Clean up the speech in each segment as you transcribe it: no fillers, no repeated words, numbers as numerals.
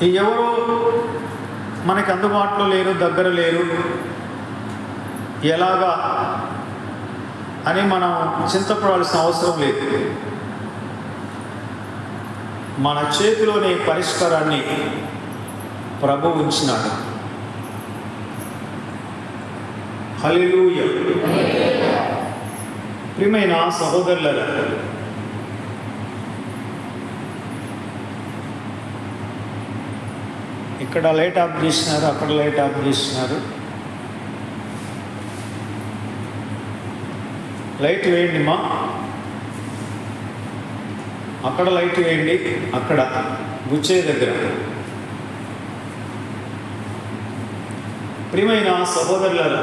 ఎవరో మనకి అందుబాటులో లేరు, దగ్గర లేరు, ఎలాగా అని మనం చింతపడాల్సిన అవసరం లేదు. మన చేతిలోనే పరిష్కారాన్ని ప్రభు ఉంచినాడు. హల్లెలూయా. ప్రియమైన సహోదరులారా, ఇక్కడ లైట్ ఆఫ్ చేసినారు, అక్కడ లైట్ ఆఫ్ చేసినారు. లైట్ వేయండి మా, అక్కడ లైట్ వేయండి, అక్కడ గుచ్చే దగ్గర. ప్రియమైన సహోదరులారా,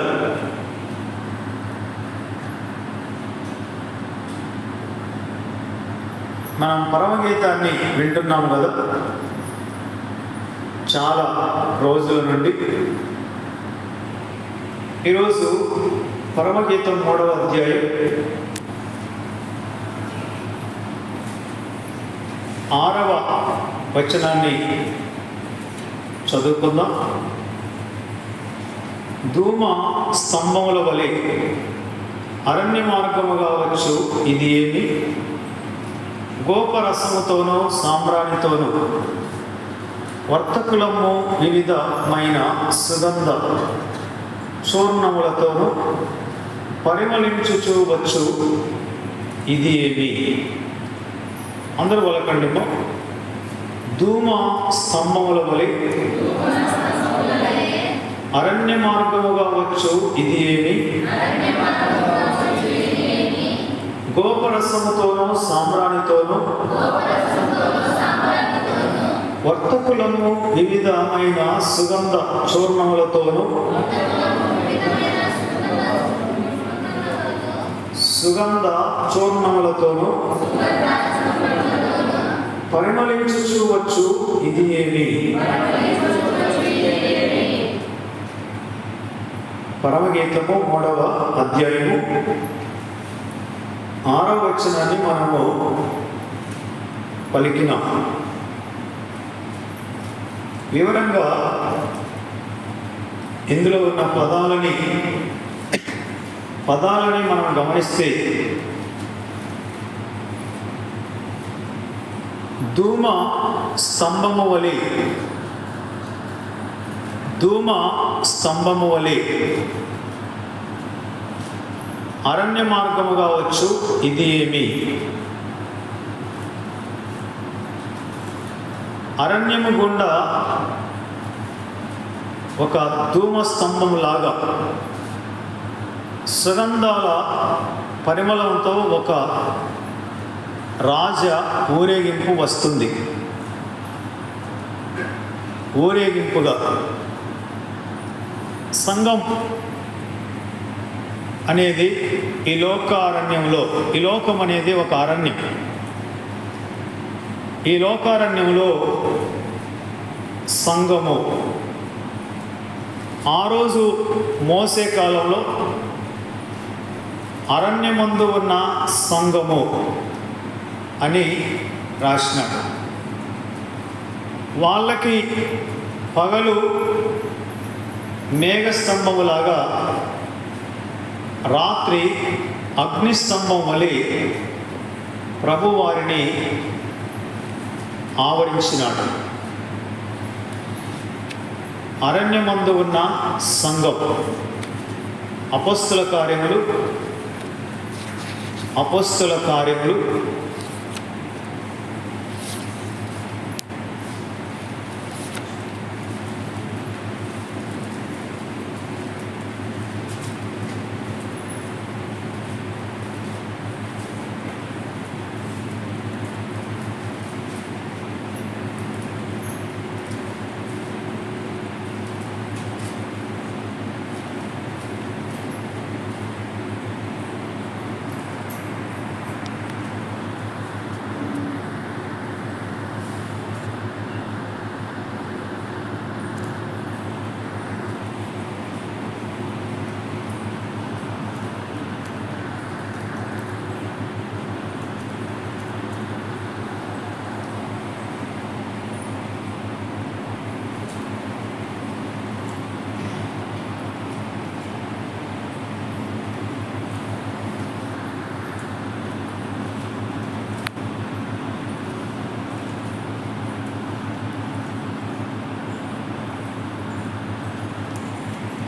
మనం పరమగీతాన్ని వింటున్నాం కదా చాలా రోజుల నుండి. ఈరోజు పరమగీతం 3వ అధ్యాయం 6వ వచనాన్ని చదువుకుందాం. ధూమ స్తంభముల వలె అరణ్య మార్గముగా వచ్చు ఇది ఏమి? గోపరసముతోనూ సాంబ్రాణితోనూ వర్తకులము వివిధమైన సుగంధ చూర్ణములతోనూ పరిమళించుచూ వచ్చు ఇది ఏమి? అందరూ వలకండి. ధూమ స్తంభముల వలె అరణ్య మార్గముగా వచ్చు ఇది ఏమి? గోపరసముతోనూ సాంబ్రాణితోనూ వర్తకులము వివిధమైన సుగంధ చూర్ణములతోనూ పరిమళించుచూ వచ్చు ఇది ఏమి? పరమగీతము 3వ అధ్యాయము 6వ వచనాన్ని మనము పలికినాం. వివరంగా ఇందులో ఉన్న పదాలని మనం గమనిస్తే ధూమ స్తంభము వలె అరణ్య మార్గముగా వచ్చు ఇది ఏమి? అరణ్యము గుండా ఒక ధూమ స్తంభము లాగా సుగంధాల పరిమళంతో ఒక రాజ ఊరేగింపు వస్తుంది. ఊరేగింపుగా సంఘం అనేది ఈ లోకారణ్యంలో, ఈ లోకం అనేది ఒక అరణ్యం. ఈ లోకారణ్యంలో సంఘము ఆ రోజు మోసే కాలంలో అరణ్యమందు ఉన్న సంఘము అని రాసినాడు. వాళ్ళకి పగలు మేఘస్తంభములాగా, రాత్రి అగ్నిస్తంభం వలె ప్రభు వారిని ఆవరించినాడు. అరణ్యమందు ఉన్న సంఘం. అపొస్తల కార్యములు 6వ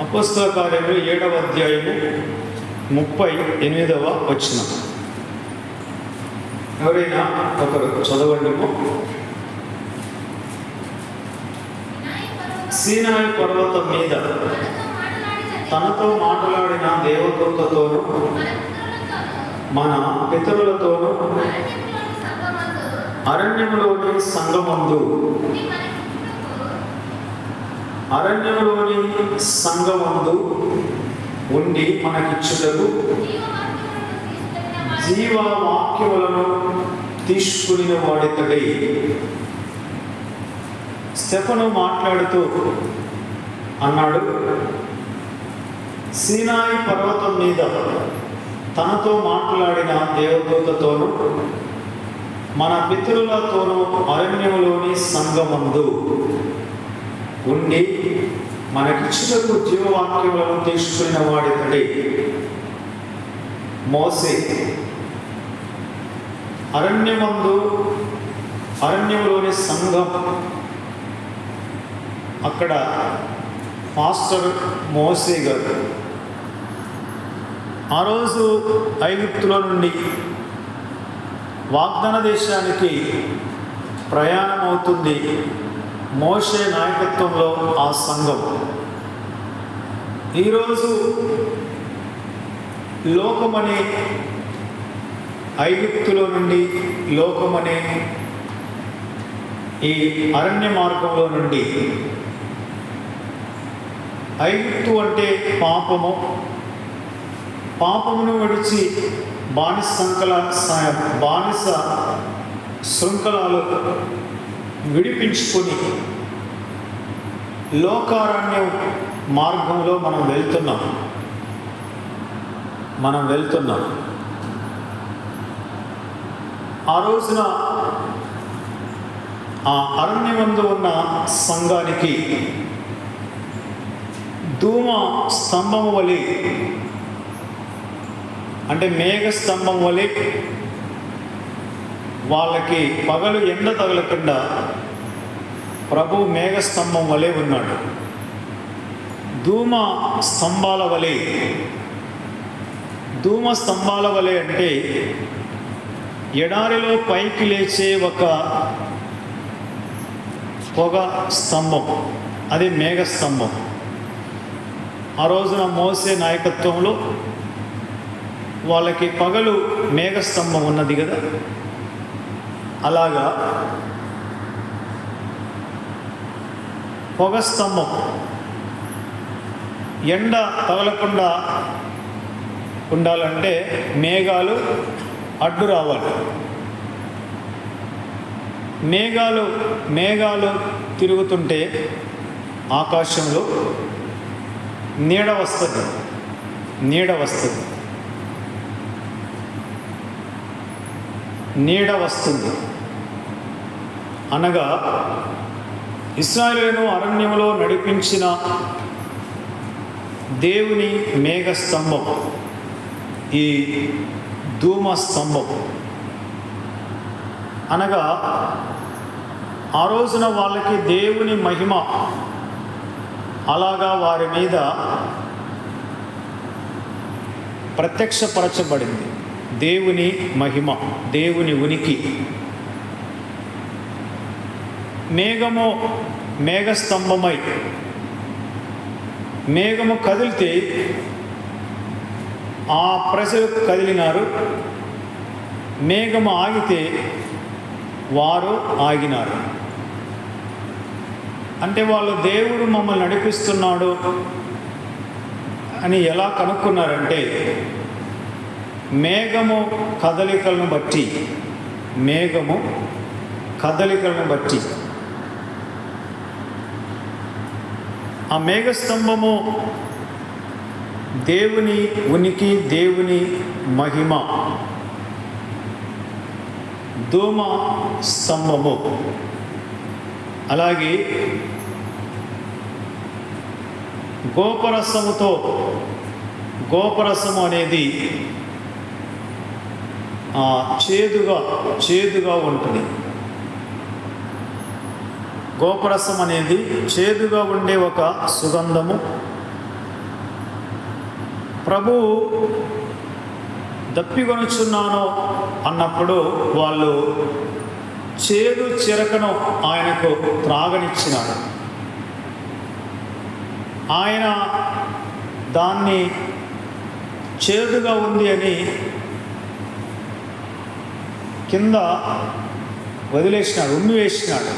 అపోస్తల కార్యములు 7వ అధ్యాయము 38వ వచనం. ఎవరైనా ఒకరు చదవండి. సీనాయి పర్వతం మీద తనతో మాట్లాడిన దేవదూతతోనూ మన పితరులతోనూ అరణ్యములోని సంగమందు ఉండి మనకిచ్చుటకు జీవవాక్యములను తీసుకుని వాడితడే. స్టెఫను మాట్లాడుతూ అన్నాడు, సీనాయి పర్వతం మీద తనతో మాట్లాడిన దేవదూతతోనూ మన పితరులతోనూ అరణ్యములోని సంగమందు ఉండి మనకిచ్చుటకు జీవవాక్యములను తీసుకున్న వాడితడే. మోసే అరణ్యములోని సంఘం, అక్కడ మాస్టర్ మోసే గారు ఆ రోజు ఐగుప్తులో నుండి వాగ్దాన దేశానికి ప్రయాణం అవుతుంది. మోషే నాయకత్వంలో ఆ సంఘం ఈరోజు లోకమనే ఐగుప్తులో నుండి, లోకమనే ఈ అరణ్య మార్గంలో నుండి, ఐగుప్తు అంటే పాపమును విడిచి బానిస శృంఖలాలు విడిపించుకొని లోకారణ్య మార్గంలో మనం వెళ్తున్నాం. ఆ రోజున ఆ అరణ్యమందు ఉన్న సంఘానికి ధూమ స్తంభము వలె, అంటే మేఘ స్తంభం వలె, వాళ్ళకి పగలు ఎండ తగలకుండా ప్రభు మేఘ స్తంభం వలె ఉన్నాడు. ధూమ స్తంభాల వలె అంటే ఎడారిలో పైకి లేచే ఒక పొగ స్తంభం, అది మేఘ స్తంభం. ఆ రోజున మోసే నాయకత్వంలో వాళ్ళకి పగలు మేఘస్తంభం ఉన్నది కదా, అలాగా పొగ స్తంభం, ఎండ తగలకుండా ఉండాలంటే మేఘాలు అడ్డు రావాలి. మేఘాలు తిరుగుతుంటే ఆకాశంలో నీడ వస్తుంది. అనగా ఇశ్రాయేలును అరణ్యంలో నడిపించిన దేవుని మేఘస్తంభం, ఈ ధూమ స్తంభం. అనగా ఆ రోజున వాళ్ళకి దేవుని మహిమ అలాగా వారి మీద ప్రత్యక్షపరచబడింది. దేవుని మహిమ, దేవుని ఉనికి. మేఘస్తంభమై మేఘము కదిలితే ఆ ప్రజలు కదిలినారు, మేఘము ఆగితే వారు ఆగినారు. అంటే వాళ్ళు దేవుడు మమ్మల్ని నడిపిస్తున్నాడు అని ఎలా కనుక్కున్నారంటే మేఘము కదలికలను బట్టి ఆ మేఘస్తంభము దేవుని ఉనికి, దేవుని మహిమ. ధూమ స్తంభము అలాగే గోపరసము అనేది చేదుగా ఉంటుంది. గోపరసం అనేది చేదుగా ఉండే ఒక సుగంధము, ప్రభు దప్పికొనుచున్నాను అన్నప్పుడు వాళ్ళు చేదు చిరకను ఆయనకు త్రాగనిచ్చినాడు. ఆయన దాన్ని చేదుగా ఉంది అని కింద వదిలేసినాడు, ఉమ్మివేసినాడు.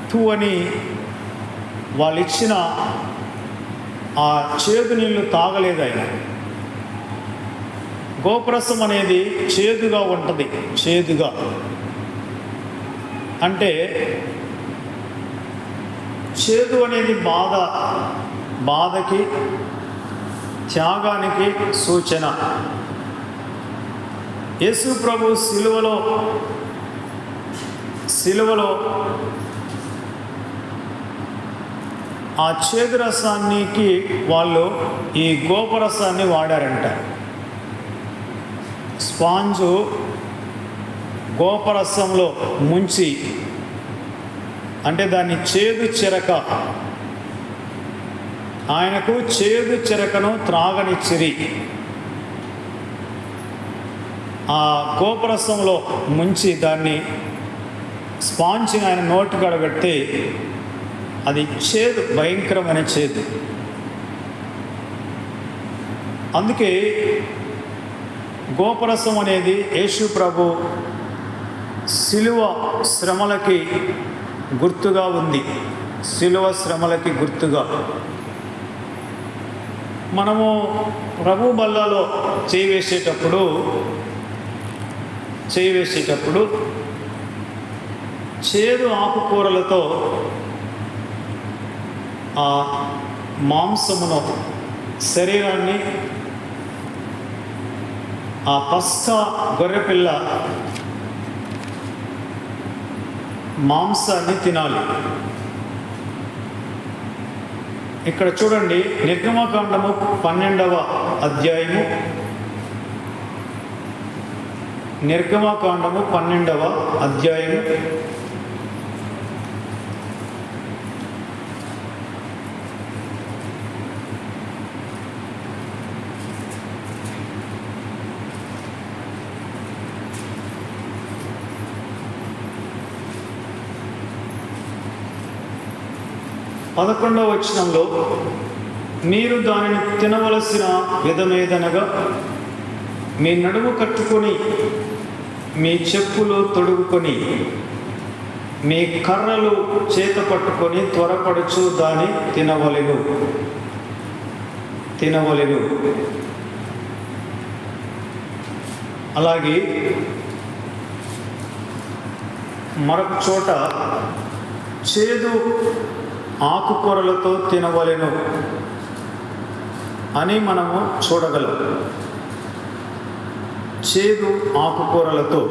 తూ అని వాళ్ళు ఇచ్చిన ఆ చేదు నీళ్ళు తాగలేదు ఆయన. గోపరసం అనేది చేదుగా ఉంటుంది. చేదుగా అంటే చేదు అనేది బాధకి, త్యాగానికి సూచన. యేసు ప్రభు సిలువలో ఆ చేదు రసానికి వాళ్ళు ఈ గోపరసాన్ని వాడారంట. స్పాంజు గోపరసంలో ముంచి, అంటే దాన్ని చేదు చిరక, ఆయనకు చేదు చిరకను త్రాగనిచ్చిరి. ఆ గోపరసంలో ముంచి దాన్ని స్పాంజిని ఆయన నోటి కడగట్టి, అది చేదు, భయంకరమైన చేదు. అందుకే గోపరసం అనేది యేసు ప్రభు శిలువ శ్రమలకి గుర్తుగా ఉంది. శిలువ శ్రమలకి గుర్తుగా మనము ప్రభు బల్లలో చేయి వేసేటప్పుడు చేదు ఆకుకూరలతో ఆ మాంసమును, శరీరాన్ని, ఆ పస్కా గొర్రెపిల్ల మాంసాన్ని తినాలి. ఇక్కడ చూడండి, నిర్గమకాండము 12వ అధ్యాయము, నిర్గమకాండము 12వ అధ్యాయము 11వ వచనంలో, మీరు దానిని తినవలసిన విధమేదనగా, మీ నడుము కట్టుకొని, మీ చెప్పులు తొడుగుకొని, మీ కర్రలు చేత పట్టుకొని త్వరపడుచు దాన్ని తినవలెను. అలాగే మరొక చోట చేదు ఆకుకూరలతో తినవలెను అని మనము చూడగలం. చేదు ఆకుకూరలతో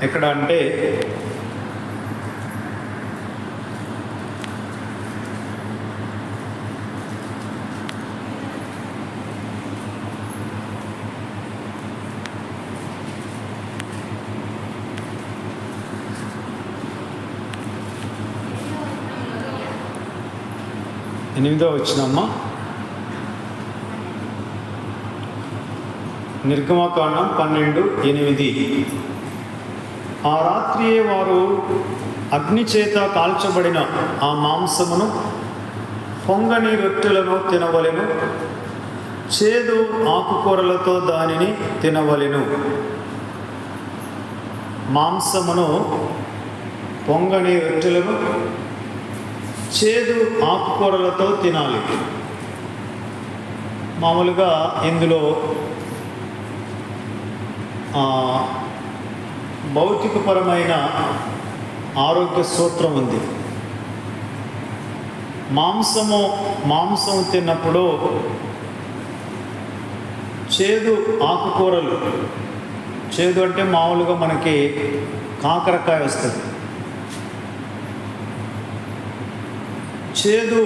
ఎక్కడ అంటే ఎనిమిదో వచ్చినమ్మా, నిర్గమకాండం 12:8. ఆ రాత్రియే వారు అగ్ని చేత కాల్చబడిన ఆ మాంసమును, పొంగని రొట్టెలను తినవలెను, చేదు ఆకుకూరలతో దానిని తినవలెను. మాంసమును, పొంగని రొట్టెలను, చేదు ఆకుకూరలతో తినాలి. మామూలుగా ఇందులో భౌతికపరమైన ఆరోగ్య సూత్రం ఉంది. మాంసం తిన్నప్పుడు చేదు ఆకుకూరలు, చేదు అంటే మామూలుగా మనకి కాకరకాయ వస్తుంది. చేదు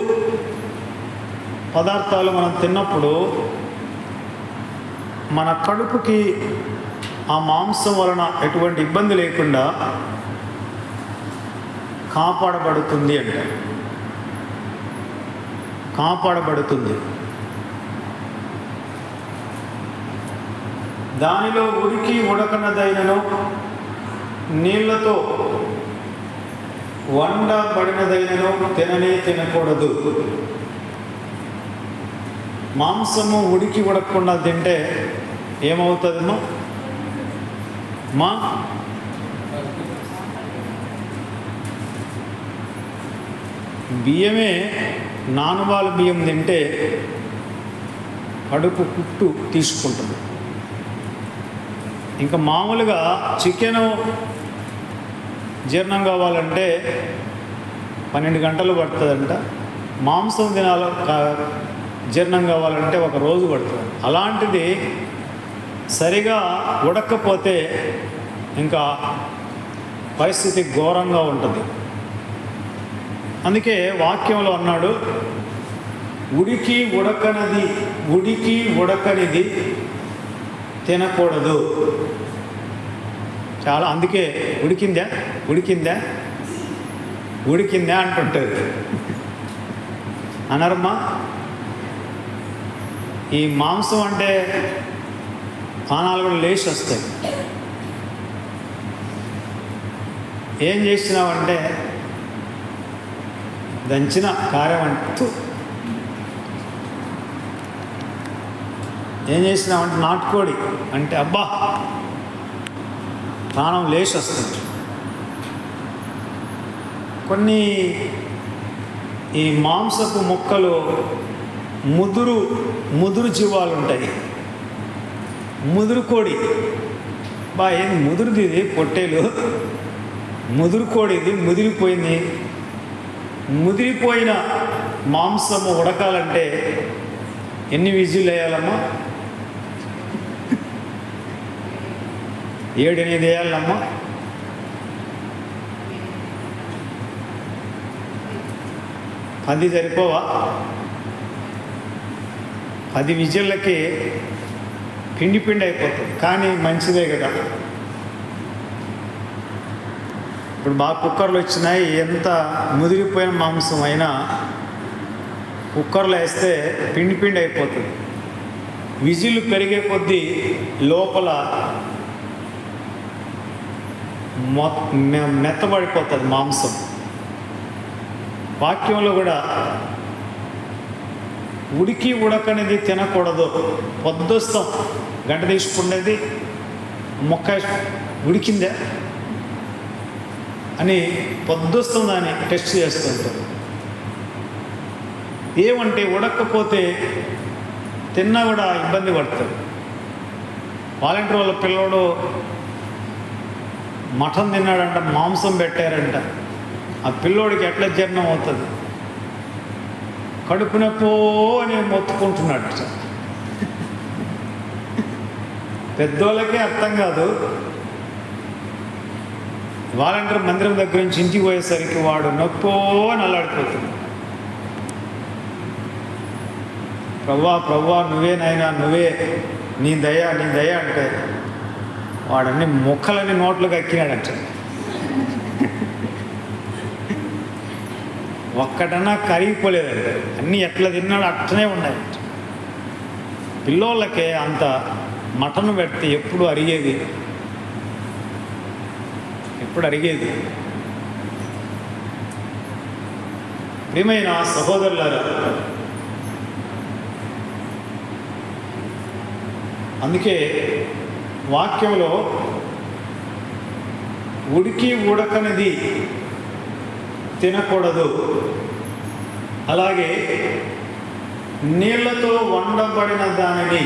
పదార్థాలు మనం తిన్నప్పుడు మన కడుపుకి ఆ మాంసం వలన ఎటువంటి ఇబ్బంది లేకుండా కాపాడబడుతుంది. దానిలో ఉడికి ఉడకనదైనను నీళ్లతో వండబడినదైనను తినకూడదు. మాంసము ఉడికి ఉడకకుండా తింటే ఏమవుతుందమ్మా? బియ్యమే నానువాల బియ్యం తింటే కడుపు కుట్టు తీసుకుంటుంది. ఇంకా మామూలుగా చికెను జీర్ణం కావాలంటే 12 గంటలు పడుతుందంట. మాంసం జీర్ణం కావాలంటే 1 రోజు పడుతుంది. అలాంటిది సరిగా ఉడకపోతే ఇంకా పరిస్థితి ఘోరంగా ఉంటుంది. అందుకే వాక్యంలో అన్నాడు, ఉడికి ఉడకనిది తినకూడదు. చాలా అందుకే ఉడికిందా అంటుంటారు. అనర్మా ఈ మాంసం అంటే పానాలు కూడా లేచి వస్తాయి. ఏం చేసినావంటే దంచిన కారం అంటూ ఏం చేసినామంటే నాటుకోడి అంటే అబ్బా ప్రాణం లేచి వస్తుంది. కొన్ని ఈ మాంసపు ముక్కలు ముదురు జీవాలు ఉంటాయి. ముదురు కోడి ఏంది ముదురుది, ఇది పొట్టేలు ముదురు కోడి, ఇది ముదిరిపోయిన మాంసము ఉడకాలంటే ఎన్ని విజిల్ వేయాలమ్మా? 7-8 వేయాలమ్మా. అది సరిపోవా? 10 విజిల్లకి పిండి అయిపోతుంది. కానీ మంచిదే కదా. ఇప్పుడు బాగా కుక్కర్లు వచ్చినాయి. ఎంత ముదిరిపోయిన మాంసం అయినా కుక్కర్లో వేస్తే పిండి అయిపోతుంది. విజిల్ పెరిగే కొద్దీ లోపల మెత్తబడిపోతుంది మాంసం. వాక్యంలో కూడా ఉడకనిది తినకూడదు. పొద్దొస్తాం గంట తీసుకునేది మొక్క ఉడికిందా అని పొద్దొస్తుందని టెస్ట్ చేస్తుంటాం. ఏమంటే ఉడకపోతే తిన్నా కూడా ఇబ్బంది పడతారు. వాలంటీర్ వాళ్ళ పిల్లోడు మటన్ తిన్నాడంట, మాంసం పెట్టారంట. ఆ పిల్లోడికి ఎట్లా జీర్ణం అవుతుంది? కడుపు నొప్పో అని మొత్తుకుంటున్నాడు. పెద్దోళ్ళకే అర్థం కాదు. వాలంటీర్ మందిరం దగ్గర నుంచి ఇంటికి పోయేసరికి వాడు నొప్పో అని అల్లాడిపోతుంది. ప్రభువా నువ్వే నాయనా, నువ్వే, నీ దయ అంటే వాడన్ని మొక్కలని నోట్లోకి ఎక్కినాడంట. ఒక్కటన్నా కరిగిపోలేదంట. అన్నీ ఎట్లా తిన్నాడు అట్లనే ఉన్నాయంట. పిల్లోళ్ళకే అంత మటన్ పెడితే ఎప్పుడు అరిగేది. ప్రియమైన సహోదరులారా, అందుకే వాక్యంలో ఉడకనిది తినకూడదు. అలాగే నీళ్లతో వండబడిన దానిని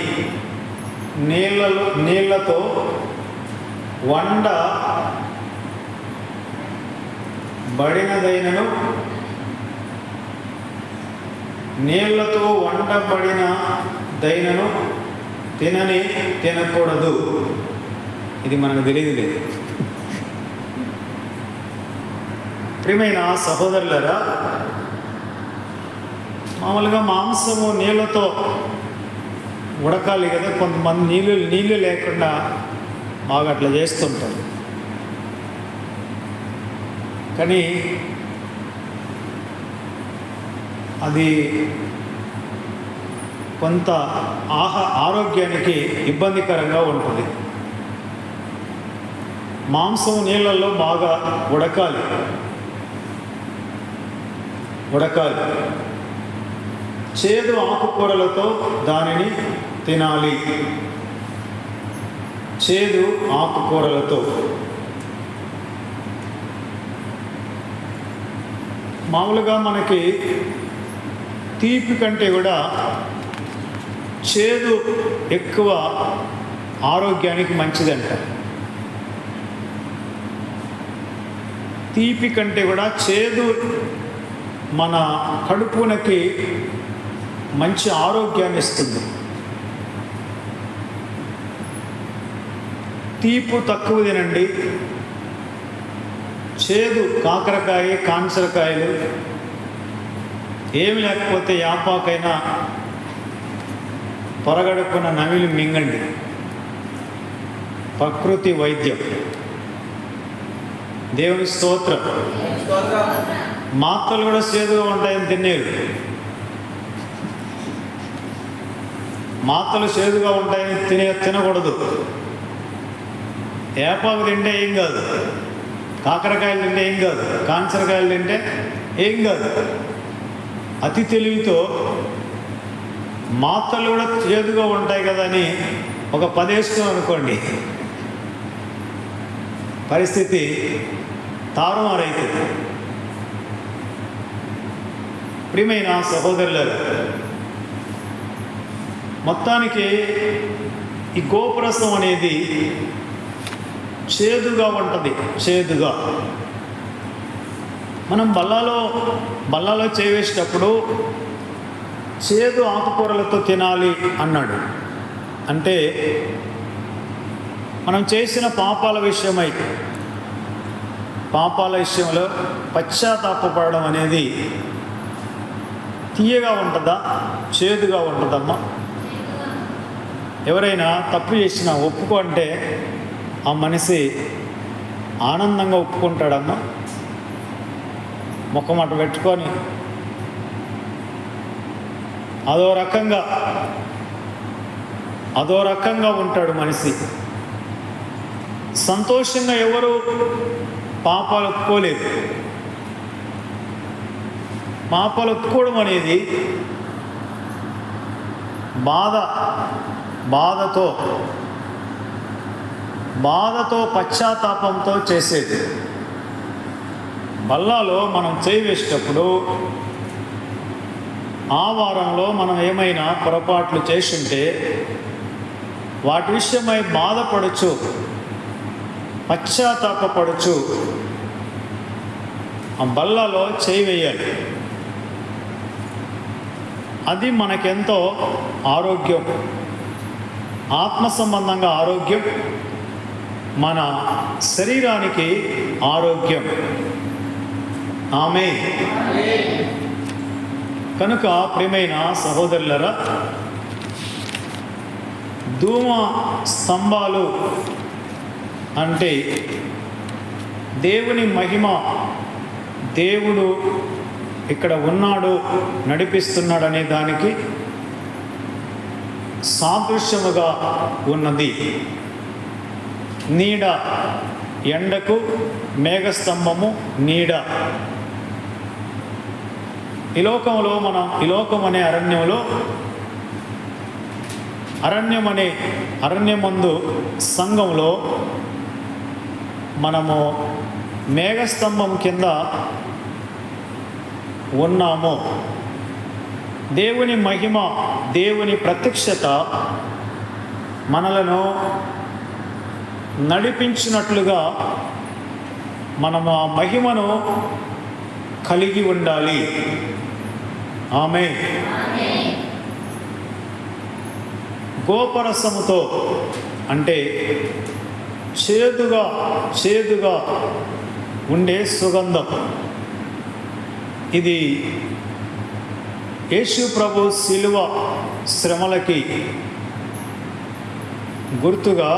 నీళ్లతో వండబడినదైనను తినకూడదు. ఇది మనకు తెలియదు. ప్రియమైన సహోదరులారా, మామూలుగా మాంసము నీళ్ళతో ఉడకాలి కదా. కొంతమంది నీళ్ళు లేకుండా బాగా అట్లా చేస్తుంటారు. కానీ అది కొంత ఆరోగ్యానికి ఇబ్బందికరంగా ఉంటుంది. మాంసం నీళ్ళల్లో బాగా ఉడకాలి. చేదు ఆకుకూరలతో దానిని తినాలి. చేదు ఆకుకూరలతో. మామూలుగా మనకి తీపి కంటే కూడా చేదు ఎక్కువ ఆరోగ్యానికి మంచిదంట. తీపి కంటే కూడా చేదు మన కడుపునకి మంచి ఆరోగ్యాన్ని ఇస్తుంది. తీపు తక్కువ తినండి. చేదు కాకరకాయ, కాంచరకాయలు ఏమి లేకపోతే యాపాకైనా పొరగడుపున నమిలి మింగండి. ప్రకృతి వైద్యం. దేవుని స్తోత్రం. మాత్రలు కూడా చేదుగా ఉంటాయని తినేవి. మాత్రలు చేదుగా ఉంటాయని తినకూడదు. ఏపాకు తింటే ఏం కాదు, కాకరకాయలు తింటే ఏం కాదు, కాంచరకాయలు తింటే ఏం కాదు. అతి తెలివితో మాత్రలు కూడా చేదుగా ఉంటాయి కదా అని ఒక 10 వేసుకున్నాం అనుకోండి, పరిస్థితి తారుమారైతుంది. ప్రియమైన సహోదరులారా, మొత్తానికి ఈ గోపురసం అనేది చేదుగా ఉంటుంది. చేదుగా మనం బల్లాలో చేవేసేటప్పుడు చేదు ఆకుకూరలతో తినాలి అన్నాడు. అంటే మనం చేసిన పాపాల విషయంలో పశ్చాత్తాపపడడం అనేది తీయగా ఉంటుందా, చేదుగా ఉంటుందమ్మా? ఎవరైనా తప్పు చేసినా ఒప్పుకో అంటే ఆ మనిషి ఆనందంగా ఒప్పుకుంటాడమ్మా. ముఖమాట పెట్టుకొని అదో రకంగా ఉంటాడు మనిషి. సంతోషంగా ఎవరు పాపాలు ఒప్పుకోలేదు. పాపాలు ఒప్పుకోవడం అనేది బాధతో పశ్చాత్తాపంతో చేసేది. బల్లాలో మనం చేయి వేసేటప్పుడు ఆ వారంలో మనం ఏమైనా పొరపాట్లు చేసుంటే వాటి విషయమై బాధపడచ్చు, పశ్చాత్తాపపడచ్చు. ఆ బల్లలో చేయి వేయాలి. అది మనకెంతో ఆరోగ్యం, ఆత్మ సంబంధంగా ఆరోగ్యం, మన శరీరానికి ఆరోగ్యం. ఆమేన్. కనుక ప్రియమైన సహోదరులరా, ధూమ స్తంభాలు అంటే దేవుని మహిమ, దేవుడు ఇక్కడ ఉన్నాడు, నడిపిస్తున్నాడు అనే దానికి సాదృశ్యముగా ఉన్నది. నీడ, ఎండకు మేఘస్తంభము నీడ. ఈ లోకం అనే అరణ్యమందు సంఘంలో మనము మేఘస్తంభం కింద ఉన్నాము. దేవుని మహిమ, దేవుని ప్రత్యక్షత మనలను నడిపించినట్లుగా మనము ఆ మహిమను కలిగి ఉండాలి. ఆమేన్. గోపరసముతో అంటే చేదుగా ఉండే సుగంధం. ఇది యేసు ప్రభు శిలువ శ్రమలకి గుర్తుగా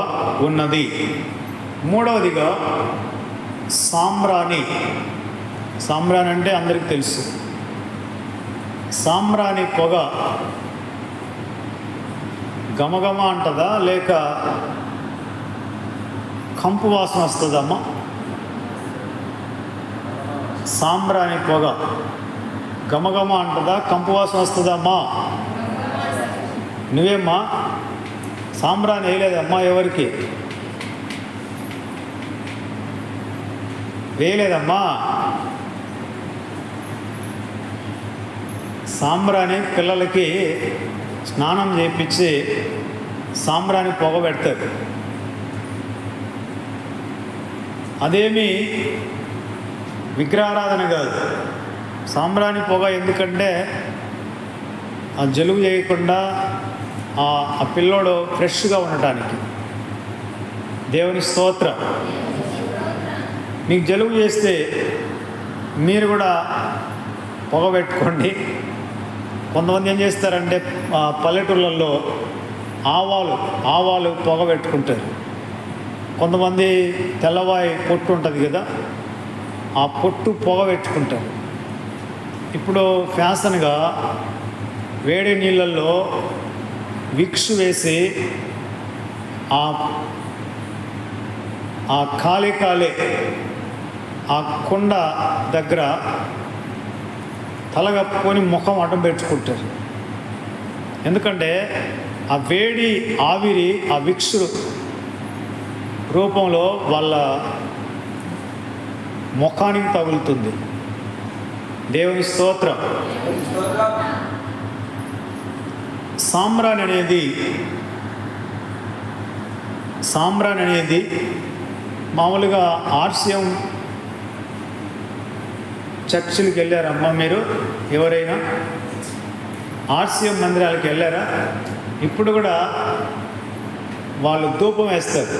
ఉన్నది. మూడవదిగా సాంబ్రాణి అంటే అందరికీ తెలుసు. సాంబ్రాణి పొగ గమగమ అంటదా లేక కంపు వాసన వస్తుందమ్మా? సాంబ్రాణి పొగ గమగమ అంటదా కంపు వాసన వస్తుందమ్మా? నువ్వేమ్మా సాంబ్రాణి వేయలేదమ్మా? ఎవరికి వేయలేదమ్మా? సాంబ్రాణి పిల్లలకి స్నానం చేయించి సాంబ్రాణి పొగ పెడతారు. అదేమి విగ్రహారాధన కాదు. సాంబ్రాణి పొగ ఎందుకంటే ఆ జలుబు చేయకుండా ఆ పిల్లోడు ఫ్రెష్గా ఉండటానికి. దేవుని స్తోత్రం. మీకు జలుబు చేస్తే మీరు కూడా పొగ పెట్టుకోండి. కొంతమంది ఏం చేస్తారంటే పల్లెటూళ్ళల్లో ఆవాలు పొగ పెట్టుకుంటారు. కొంతమంది తెల్లవాయి పొట్టు ఉంటుంది కదా, ఆ పొట్టు పొగ పెట్టుకుంటారు. ఇప్పుడు ఫ్యాషన్గా వేడి నీళ్ళల్లో విక్స్ వేసి ఆ కాలే ఆ కుండ దగ్గర తలగప్పుకొని ముఖం అడ్డం పెట్టుకుంటారు. ఎందుకంటే ఆ వేడి ఆవిరి ఆ విక్స్ రూపంలో వాళ్ళ ముఖానికి తగులుతుంది. దేవుని స్తోత్రం. సాంబ్రాణి అనేది మామూలుగా ఆర్సిఎం చర్చిలకు వెళ్ళారమ్మా మీరు? ఎవరైనా ఆర్సిఎం మందిరాలకు వెళ్ళారా? ఇప్పుడు కూడా వాళ్ళు ధూపం వేస్తారు.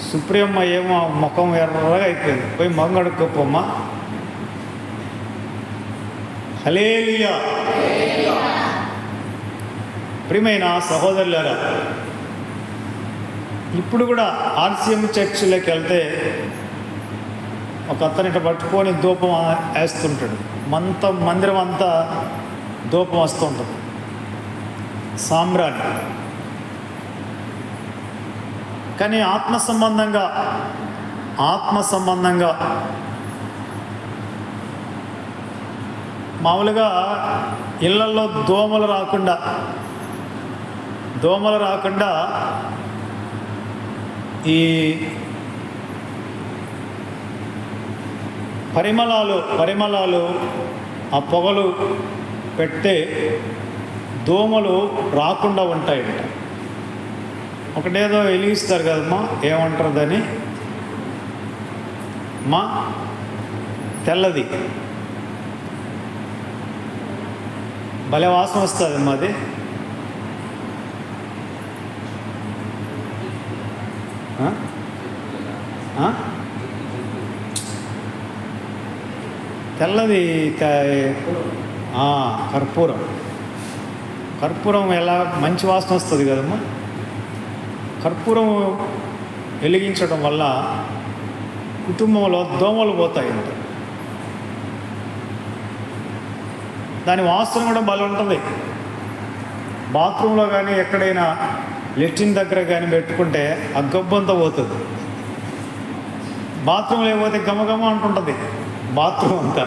సుప్రియమ్మ ఏమో ముఖం ఎర్రగా అయిపోయింది, పోయి మొహం కడుక్కోమ్మా. హల్లెలూయా. ప్రియమైన సహోదరులారా, ఇప్పుడు కూడా ఆర్సిఎం చర్చిలోకి వెళ్తే ఒక అతను ఇట్లా పట్టుకొని ధూపం వేస్తుంటాడు. మందిరం అంతా ధూపం వస్తుంటుంది. సాంబ్రాణి. కానీ ఆత్మ సంబంధంగా మామూలుగా ఇళ్లలో దోమలు రాకుండా ఈ పరిమళాలు ఆ పొగలు పెడితే దోమలు రాకుండా ఉంటాయంట. ఒకటేదో వెలిగిస్తారు కదమ్మా, ఏమంటారు దాన్ని మా? తెల్లది భలే వాసన వస్తుంది అమ్మా అది. తెల్లది కర్పూరం ఎలా మంచి వాసన వస్తుంది కదమ్మా. కర్పూరం వెలిగించడం వల్ల కుటుంబంలో దోమలు పోతాయంట. దాని వాసన కూడా భలే ఉంటుంది. బాత్రూంలో కానీ ఎక్కడైనా లెట్రిన్ దగ్గర కానీ పెట్టుకుంటే ఆ గబ్బంతా పోతుంది. బాత్రూంలో లేకపోతే గమగమ అంటుంటుంది బాత్రూమ్ అంతా.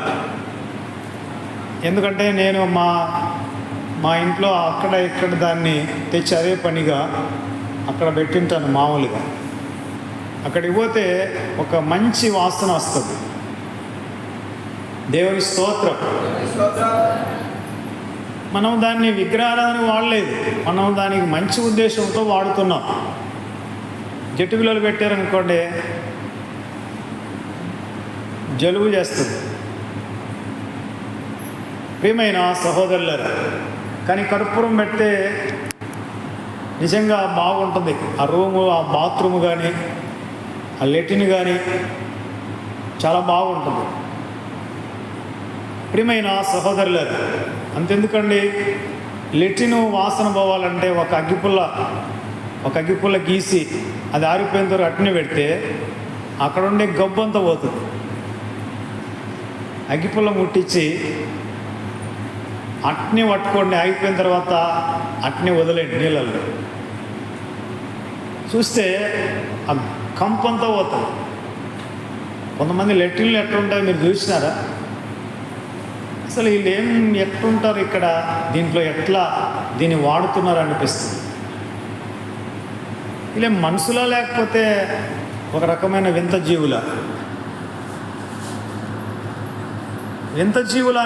ఎందుకంటే నేను మా ఇంట్లో అక్కడ ఇక్కడ దాన్ని తెచ్చి అదే పనిగా అక్కడ పెట్టింటాను. మామూలుగా అక్కడికి పోతే ఒక మంచి వాసన వస్తుంది. దేవుని స్తోత్రం. మనం దాన్ని విగ్రహారాధన వాడలేదు, మనం దానికి మంచి ఉద్దేశంతో వాడుతున్నాం. జట్టు పిల్లలు పెట్టారనుకోండి, జలుబు చేస్తుంది. ప్రియమైన సహోదరులారా, కానీ కర్పూరం పెడితే నిజంగా బాగుంటుంది. ఆ రూము, ఆ బాత్రూమ్ కానీ, ఆ లెట్రిన్ కానీ చాలా బాగుంటుంది. ప్రియమైన సహోదరులారా, అంతెందుకండి, లెట్రిన్ వాసన పోవాలంటే ఒక అగ్గిపుల్ల గీసి అది ఆరిపోయిన తర్వాత అట్నే పెడితే అక్కడ ఉండే గబ్బంతా పోతుంది. అగ్గిపుల్ల ముట్టించి అట్నే పట్టుకోండి, అయిపోయిన తర్వాత అట్నే వదిలేండి నీళ్ళల్లో. చూస్తే ఆ కంపంతా పోతుంది. కొంతమంది లెట్రిన్లు ఎట్లుంటాయి మీరు చూసినారా? అసలు వీళ్ళు ఎట్లుంటారు ఇక్కడ, దీంట్లో ఎట్లా దీన్ని వాడుతున్నారు అనిపిస్తుంది. వీళ్ళేం మనుషులా లేకపోతే ఒక రకమైన వింత జీవులా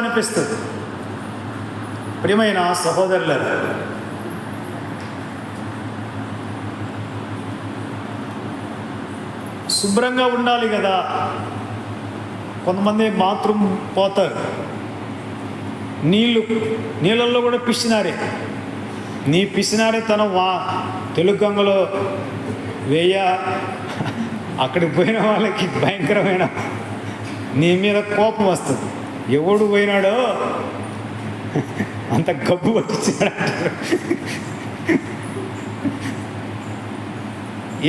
అనిపిస్తుంది. ప్రియమైన సహోదరులారా, శుభ్రంగా ఉండాలి కదా. కొంతమంది బాత్రూమ్ పోతారు, నీళ్ళల్లో కూడా పిసినారే. నీ పిసినారే తన తెలుగు గంగలో వేయ. అక్కడికి పోయిన వాళ్ళకి భయంకరమైన నీ మీద కోపం వస్తుంది. ఎవడు పోయినాడో అంత గబ్బు వచ్చినాడు.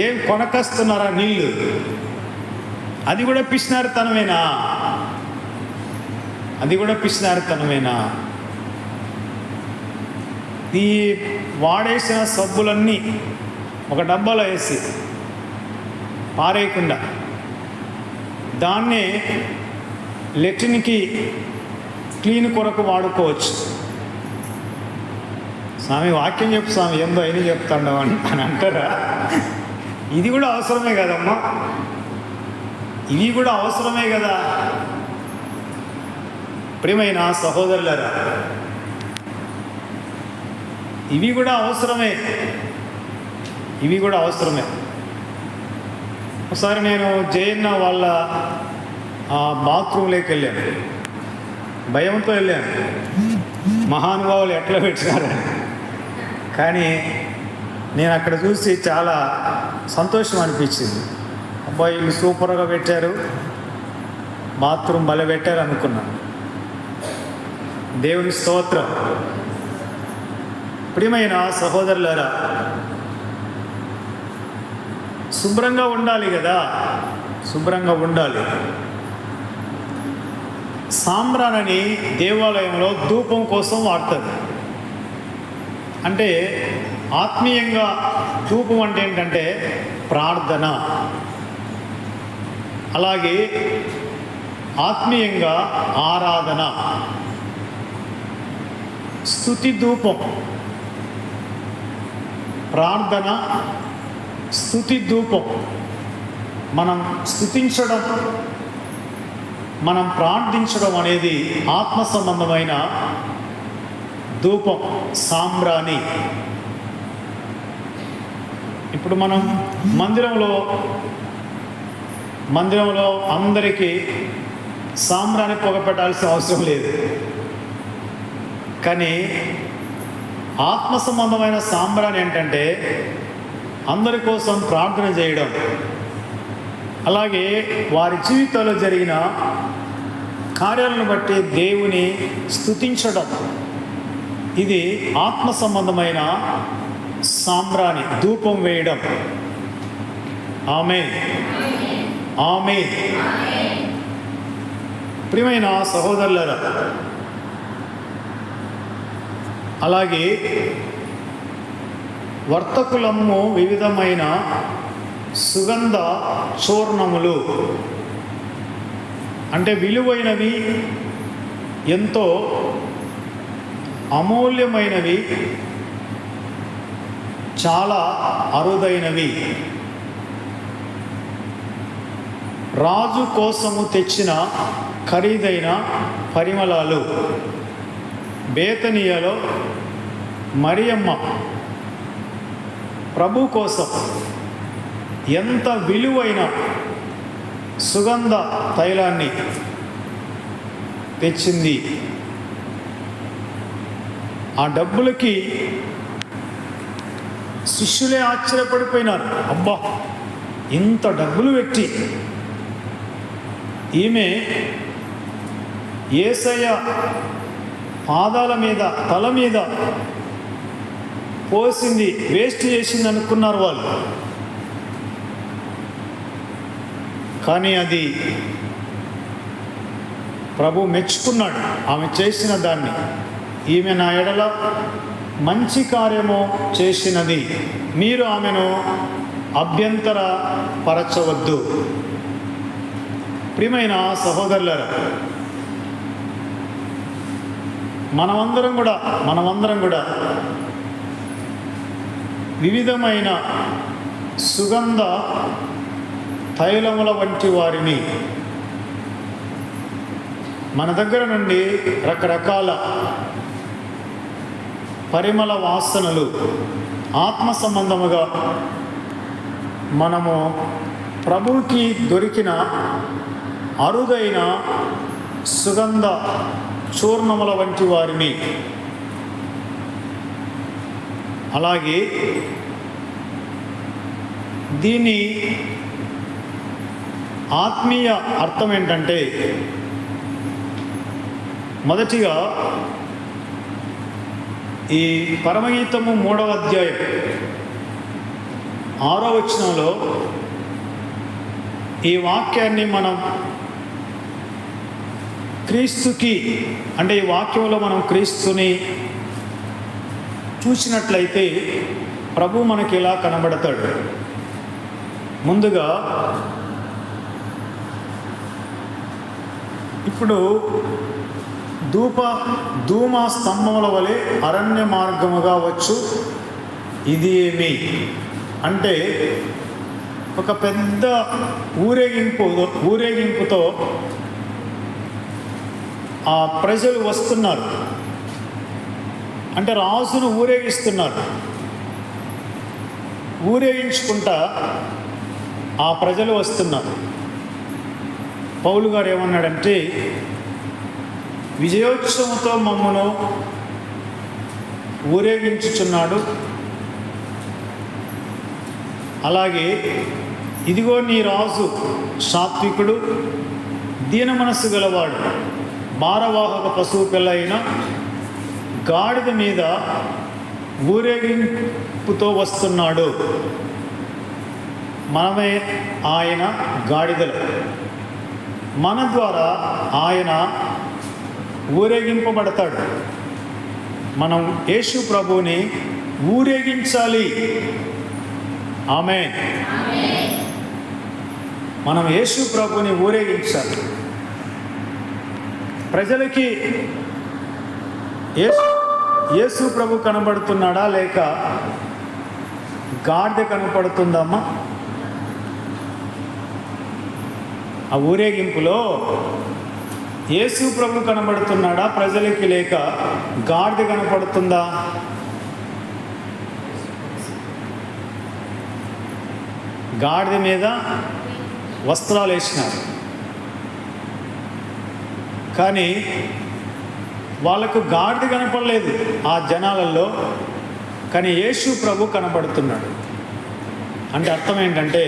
ఏం కొనకస్తున్నారా నీళ్ళు? అది కూడా పిసినారితనమేనా? ఈ వాడేసిన సబ్బులన్నీ ఒక డబ్బాలో వేసి పారేయకుండా దాన్నే లెట్రిన్కి క్లీన్ కొరకు వాడుకోవచ్చు. స్వామి వాక్యం చెప్పు స్వామి, ఏందో అయినా చెప్తాడు అని అంటారా? ఇది కూడా అవసరమే కదమ్మా, ఇవి కూడా అవసరమే కదా. ప్రియమైన సహోదరులారా, ఇవి కూడా అవసరమే. ఒకసారి నేను జయన్న వాళ్ళ బాత్రూంలోకి వెళ్ళాను. భయంతో వెళ్ళాను, మహానుభావులు ఎట్లా పెట్టినారని. కానీ నేను అక్కడ చూసి చాలా సంతోషం అనిపించింది. అబ్బాయి వీళ్ళు సూపర్గా పెట్టారు, బాత్రూమ్ భలే పెట్టారు అనుకున్నాను. దేవుని స్తోత్రం. ప్రియమైన సహోదరులారా, శుభ్రంగా ఉండాలి కదా, శుభ్రంగా ఉండాలి. సాంబ్రాణిని దేవాలయంలో ధూపం కోసం వాడతారు. అంటే ఆత్మీయంగా ధూపం అంటే ఏంటంటే ప్రార్థన. అలాగే ఆత్మీయంగా ఆరాధన, స్తుతి ధూపం. ప్రార్థన, స్తుతి ధూపం. మనం స్తుతించడం, మనం ప్రార్థించడం అనేది ఆత్మ సంబంధమైన ధూపం, సాంబ్రాణి. ఇప్పుడు మనం మందిరంలో అందరికీ సాంబ్రాణి పొగ పెట్టాల్సిన అవసరం లేదు. కానీ ఆత్మ సంబంధమైన సాంబ్రాణి ఏంటంటే అందరి కోసం ప్రార్థన చేయడం, అలాగే వారి జీవితాల్లో జరిగిన కార్యాలను బట్టి దేవుని స్తుతించడం. ఇది ఆత్మ సంబంధమైన సాంబ్రాణి, ధూపం వేయడం. ఆమేన్, ఆమేన్. ప్రియమైన సహోదరులారా, అలాగే వర్తకులమ్ము వివిధమైన సుగంధ చూర్ణములు, అంటే విలువైనవి, ఎంతో అమూల్యమైనవి, చాలా అరుదైనవి, రాజు కోసము తెచ్చిన ఖరీదైన పరిమళాలు. బేతనీయలో మరియమ్మ ప్రభు కోసం ఎంత విలువైన సుగంధ తైలాన్ని తెచ్చింది. ఆ డబ్బులకి శిష్యులే ఆశ్చర్యపడిపోయినారు. అబ్బా, ఇంత డబ్బులు పెట్టి ఈమె యేసయ్య పాదాల మీద, తల మీద పోసింది, వేస్ట్ చేసింది అనుకున్నారు వాళ్ళు. కానీ అది ప్రభు మెచ్చుకున్నాడు, ఆమె చేసిన దాన్ని. ఈమె నా ఎడల మంచి కార్యము చేసినది, మీరు ఆమెను అభ్యంతర పరచవద్దు. ప్రియమైన సహోదరులారా, మనమందరం కూడా వివిధమైన సుగంధ తైలముల వంటి వారిని, మన దగ్గర నుండి రకరకాల పరిమళ వాసనలు ఆత్మ సంబంధముగా మనము ప్రభువుకి దొరికిన అరుదైన సుగంధ చూర్ణముల వంటి వారిని. అలాగే దీని ఆత్మీయ అర్థం ఏంటంటే, మొదటిగా ఈ పరమగీతము 3వ అధ్యాయం 6వ వచనంలో ఈ వాక్యాన్ని మనం క్రీస్తుకి, అంటే ఈ వాక్యంలో మనం క్రీస్తుని చూసినట్లయితే ప్రభు మనకి ఇలా కనబడతాడు. ముందుగా ఇప్పుడు ధూమ స్తంభముల వలె అరణ్య మార్గముగా వచ్చు. ఇది ఏమి అంటే, ఒక పెద్ద ఊరేగింపుతో ఆ ప్రజలు వస్తున్నారు. అంటే రాజును ఊరేగిస్తున్నారు. ఊరేగించుకుంటా ఆ ప్రజలు వస్తున్నారు. పౌలు గారు ఏమన్నాడంటే, విజయోత్సవంతో మమ్మను ఊరేగించుచున్నాడు. అలాగే ఇదిగో నీ రాజు సాత్వికుడు, దీన మనస్సు గలవాడు, భారవాహక పశువు పిల్ల అయిన గాడిద మీద ఊరేగింపుతో వస్తున్నాడు. మనమే ఆయన గాడిదలు. మన ద్వారా ఆయన ఊరేగింపబడతాడు. మనం యేసు ప్రభువుని ఊరేగించాలి. ఆమేన్. మనం యేసు ప్రభువుని ఊరేగించాలి. ప్రజలకి యేసు ప్రభు కనబడుతున్నాడా లేక గాడిద కనపడుతుందమ్మా? ఆ ఊరేగింపులో యేసు ప్రభు కనబడుతున్నాడా ప్రజలకి, లేక గాడిద కనపడుతుందా? గాడిద మీద వస్త్రాలు వేసినారు, కానీ వాళ్ళకు గాడిద కనపడలేదు ఆ జనాలలో. కానీ యేసు ప్రభు కనబడుతున్నాడు. అంటే అర్థం ఏంటంటే,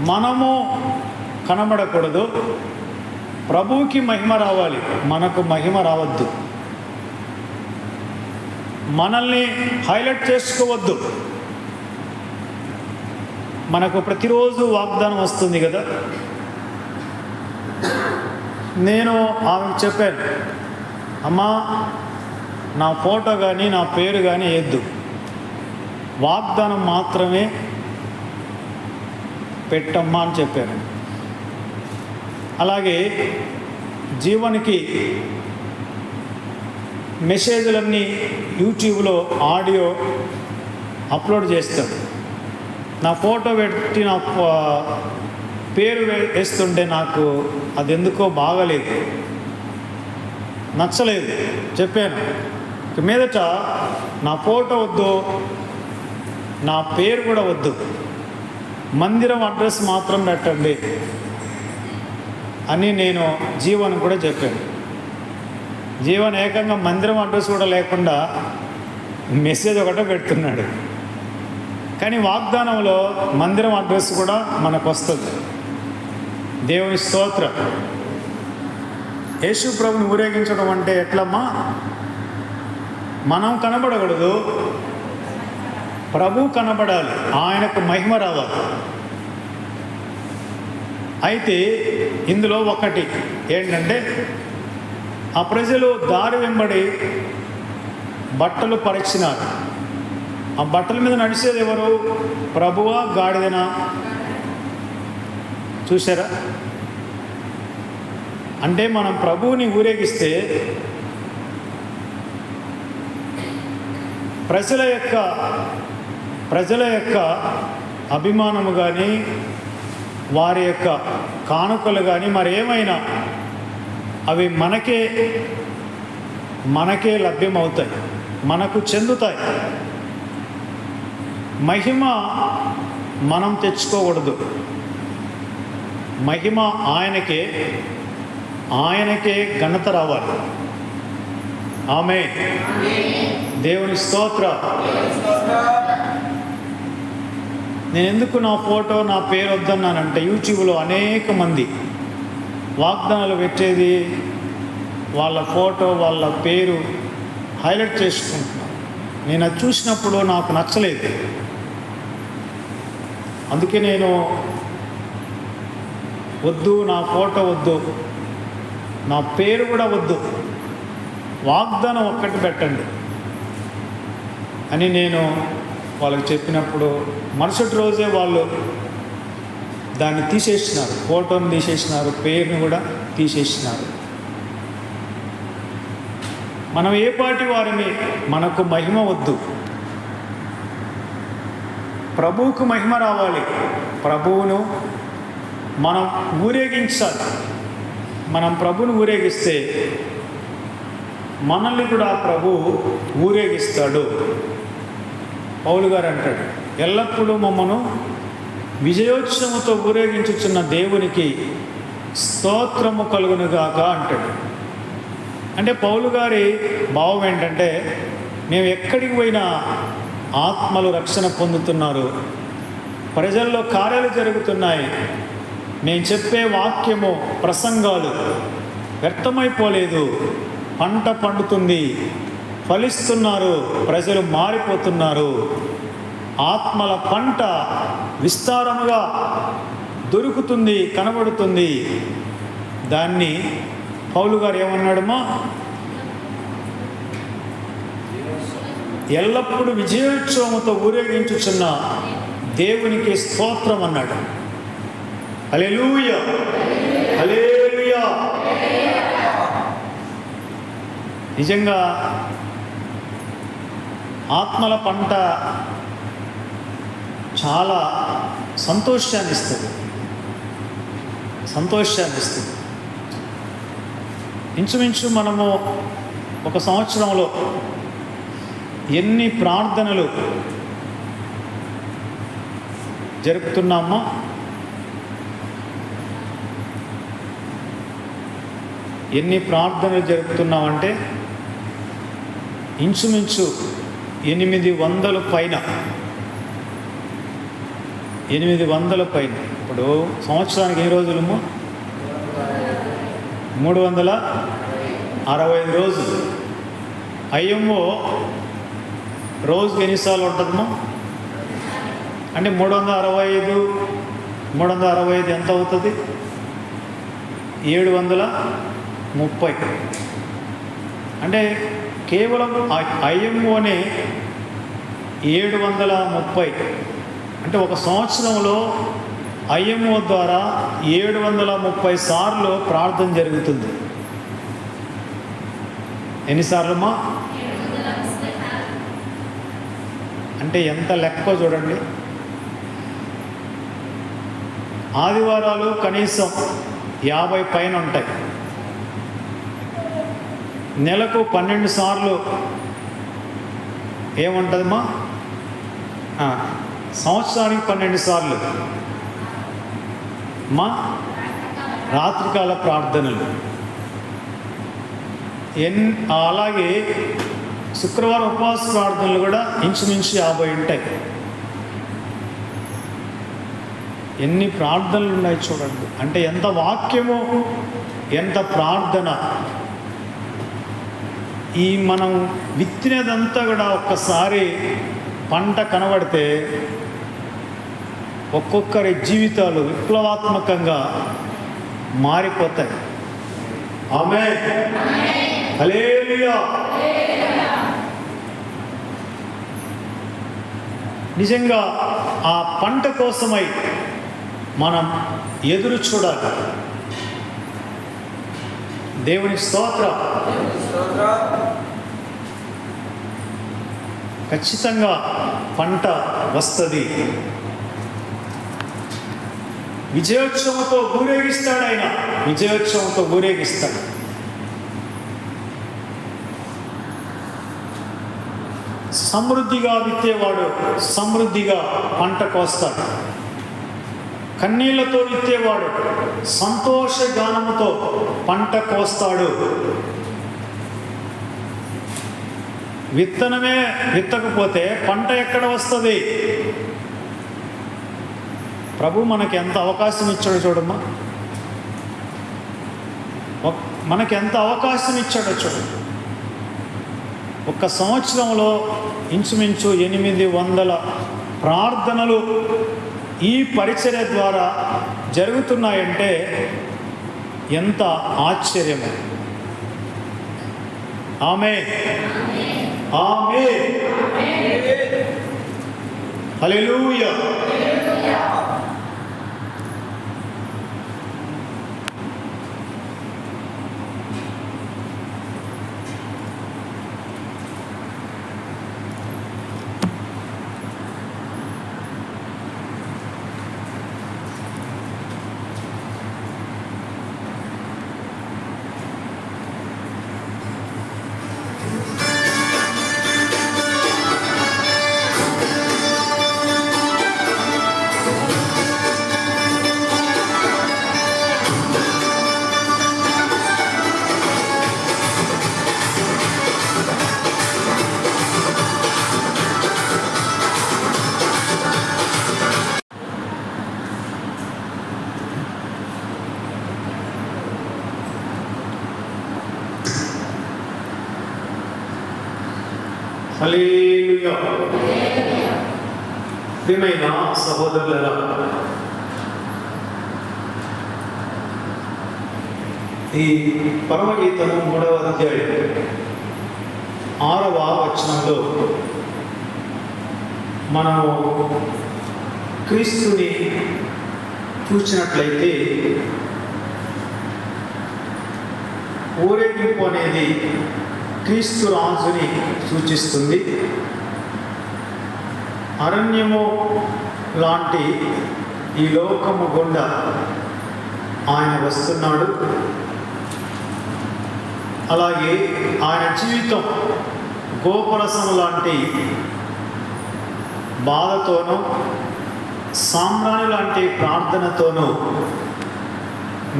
మనము కనబడకూడదు, ప్రభువుకి మహిమ రావాలి, మనకు మహిమ రావద్దు. మనల్ని హైలైట్ చేసుకోవద్దు. మనకు ప్రతిరోజు వాగ్దానం వస్తుంది కదా. నేను ఆమెకు చెప్పాను, అమ్మా నా ఫోటో కానీ నా పేరు కానీ వేయద్దు, వాగ్దానం మాత్రమే పెట్టమ్మా అని చెప్పాను. అలాగే జీవన్కి మెసేజ్లన్నీ యూట్యూబ్లో ఆడియో అప్లోడ్ చేస్తాడు. నా ఫోటో పెట్టి నా పేరు వేస్తుంటే నాకు అది ఎందుకో బాగలేదు, నచ్చలేదు. చెప్పాను, మీదట నా ఫోటో వద్దు, నా పేరు కూడా వద్దు, మందిరం అడ్రస్ మాత్రం పెట్టండి అని నేను జీవన్ కూడా చెప్పాను. జీవన్ ఏకంగా మందిరం అడ్రస్ కూడా లేకుండా మెసేజ్ ఒకటే పెడుతున్నాడు. కానీ వాగ్దానంలో మందిరం అడ్రస్ కూడా మనకు వస్తుంది. దేవుని స్తోత్రం. యేసు ప్రభుని ఊరేగించడం అంటే ఎట్లమ్మా? మనం కనబడకూడదు, ప్రభు కనబడాలి, ఆయనకు మహిమ రావాలి. అయితే ఇందులో ఒకటి ఏంటంటే, ఆ ప్రజలు దారి వెంబడి బట్టలు పరిచినారు. ఆ బట్టల మీద నడిచేది ఎవరు? ప్రభువా గాడిదనా? చూసారా? అంటే మనం ప్రభువుని ఊరేగిస్తే ప్రజల యొక్క అభిమానము కానీ, వారి యొక్క కానుకలు కానీ, మరేమైనా అవి మనకే లభ్యమవుతాయి, మనకు చెందుతాయి. మహిమ మనం తెచ్చుకోకూడదు. మహిమ ఆయనకే ఘనత రావాలి. ఆమేన్. దేవుని స్తోత్రం. నేను ఎందుకు నా ఫోటో, నా పేరు వద్దన్నానంటే, యూట్యూబ్లో అనేక మంది వాగ్దానాలు పెట్టేది వాళ్ళ ఫోటో, వాళ్ళ పేరు హైలైట్ చేసుకుంటున్నాను. నేను అది చూసినప్పుడు నాకు నచ్చలేదు. అందుకే నేను వద్దు, నా ఫోటో వద్దు, నా పేరు కూడా వద్దు, వాగ్దానం ఒక్కటి పెట్టండి అని నేను వాళ్ళకి చెప్పినప్పుడు మరుసటి రోజే వాళ్ళు దాన్ని తీసేసినారు. ఫోటోని తీసేసినారు, పేరుని కూడా తీసేసినారు. మనం ఏ పాటి వారిని, మనకు మహిమ వద్దు, ప్రభువుకు మహిమ రావాలి. ప్రభువును మనం ఊరేగించాలి. మనం ప్రభువును ఊరేగిస్తే మనల్ని కూడా ప్రభు ఊరేగిస్తాడు. పౌలు గారు అంటాడు, ఎల్లప్పుడూ మమ్మను విజయోత్సవంతో ఊరేగించుచున్న దేవునికి స్తోత్రము కలుగునుగాక అంటాడు. అంటే పౌలు గారి భావం ఏంటంటే, మేము ఎక్కడికి పోయినా ఆత్మలు రక్షణ పొందుతున్నారు, ప్రజల్లో కార్యాలు జరుగుతున్నాయి, నేను చెప్పే వాక్యము, ప్రసంగాలు వ్యర్థమైపోలేదు, పంట పండుతుంది, ఫలిస్తున్నారు, ప్రజలు మారిపోతున్నారు, ఆత్మల పంట విస్తారముగా దొరుకుతుంది, కనబడుతుంది. దాన్ని పౌలు గారు ఏమన్నాడమ్మా? ఎల్లప్పుడూ విజయోత్సవంతో ఊరేగించుచున్న దేవునికి స్తోత్రం అన్నాడు. హల్లెలూయా, హల్లెలూయా. నిజంగా ఆత్మల పంట చాలా సంతోషాన్ని ఇస్తుంది. ఇంచుమించు మనము ఒక సంవత్సరంలో ఎన్ని ప్రార్థనలు జరుపుతున్నామో, ఎన్ని ప్రార్థనలు జరుపుతున్నామంటే ఇంచుమించు 800 పైన. ఇప్పుడు సంవత్సరానికి ఎన్ని రోజులము? 365 రోజులు. అయ్యమ్మో రోజుకి ఎన్నిసార్లు ఉంటుందమ్మో? అంటే 365 ఎంత అవుతుంది? 730. అంటే కేవలం ఐఎంఓనే 730. అంటే ఒక సంవత్సరంలో ఐఎంఓ ద్వారా 730 సార్లు ప్రార్థన జరుగుతుంది. ఎన్నిసార్లమ్మా? అంటే ఎంత లెక్క చూడండి. ఆదివారాలు కనీసం 50 పైన ఉంటాయి. నెలకు 12 సార్లు ఏముంటుందమ్మా? సంవత్సరానికి 12 సార్లు మా రాత్రికాల ప్రార్థనలు. అలాగే శుక్రవారం ఉపవాస ప్రార్థనలు కూడా ఇంచుమించు 50 ఉంటాయి. ఎన్ని ప్రార్థనలు ఉన్నాయి చూడండి. అంటే ఎంత వాక్యము, ఎంత ప్రార్థన. ఈ మనం విత్తినదంతా కూడా ఒక్కసారి పంట కనబడితే ఒక్కొక్కరి జీవితాలు విప్లవాత్మకంగా మారిపోతాయి. ఆమేన్. హల్లెలూయా. నిజంగా ఆ పంట కోసమై మనం ఎదురు చూడాలి. దేవుని స్తోత్రం. ఖచ్చితంగా పంట వస్తుంది. విజయోత్సవంతో ఊరేగిస్తాడు ఆయన, విజయోత్సవంతో ఊరేగిస్తాడు. సమృద్ధిగా విత్తేవాడు సమృద్ధిగా పంట కోస్తాడు. కన్నీళ్లతో విత్తేవాడు సంతోష గానముతో పంట కోస్తాడు. విత్తనమే విత్తకపోతే పంట ఎక్కడ వస్తుంది? ప్రభు మనకి ఎంత అవకాశం ఇచ్చాడో చూడమ్మా, మనకి ఎంత అవకాశం ఇచ్చాడో చూడు. ఒక్క సంవత్సరంలో ఇంచుమించు 800 ప్రార్థనలు ఈ పరిచర్య ద్వారా జరుగుతున్నాయంటే ఎంత ఆశ్చర్యము. ఆమేన్, ఆమేన్, హల్లెలూయా. హల్లెలూయా. ప్రియమైన సహోదరులారా, ఈ పరమగీతము 3వ అధ్యాయం 6వ వచనంలో మనము క్రీస్తుని చూసినట్లయితే ఊరేగింపు అనేది క్రీస్తు రాజుని సూచిస్తుంది. అరణ్యము లాంటి ఈ లోకము గుండా ఆయన వస్తున్నాడు. అలాగే ఆయన జీవితం గోపరసం లాంటి బాధతోనూ సామ్రాణి లాంటి ప్రార్థనతోనూ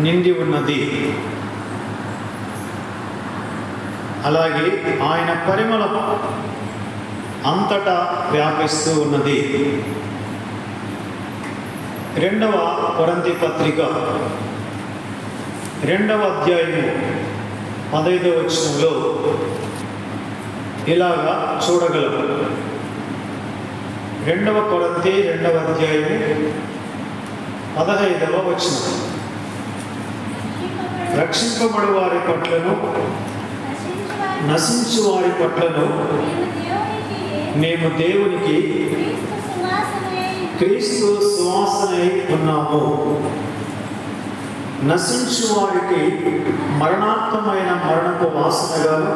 నిండి ఉన్నది. అలాగే ఆయన పరిమళం అంతటా వ్యాపిస్తూ ఉన్నది. 2వ కొరింథీ పత్రిక 2వ అధ్యాయము 15వ వచనంలో ఇలాగా చూడగలము. 2వ కొరింథీ 2వ అధ్యాయము 15వ వచనం, రక్షింపబడు వారి పట్లను నశించు వారి పట్లను మేము దేవునికి క్రీస్తు సువాసనై ఉన్నాము. నశించు వారికి మరణార్థమైన మరణపు వాసనగాను,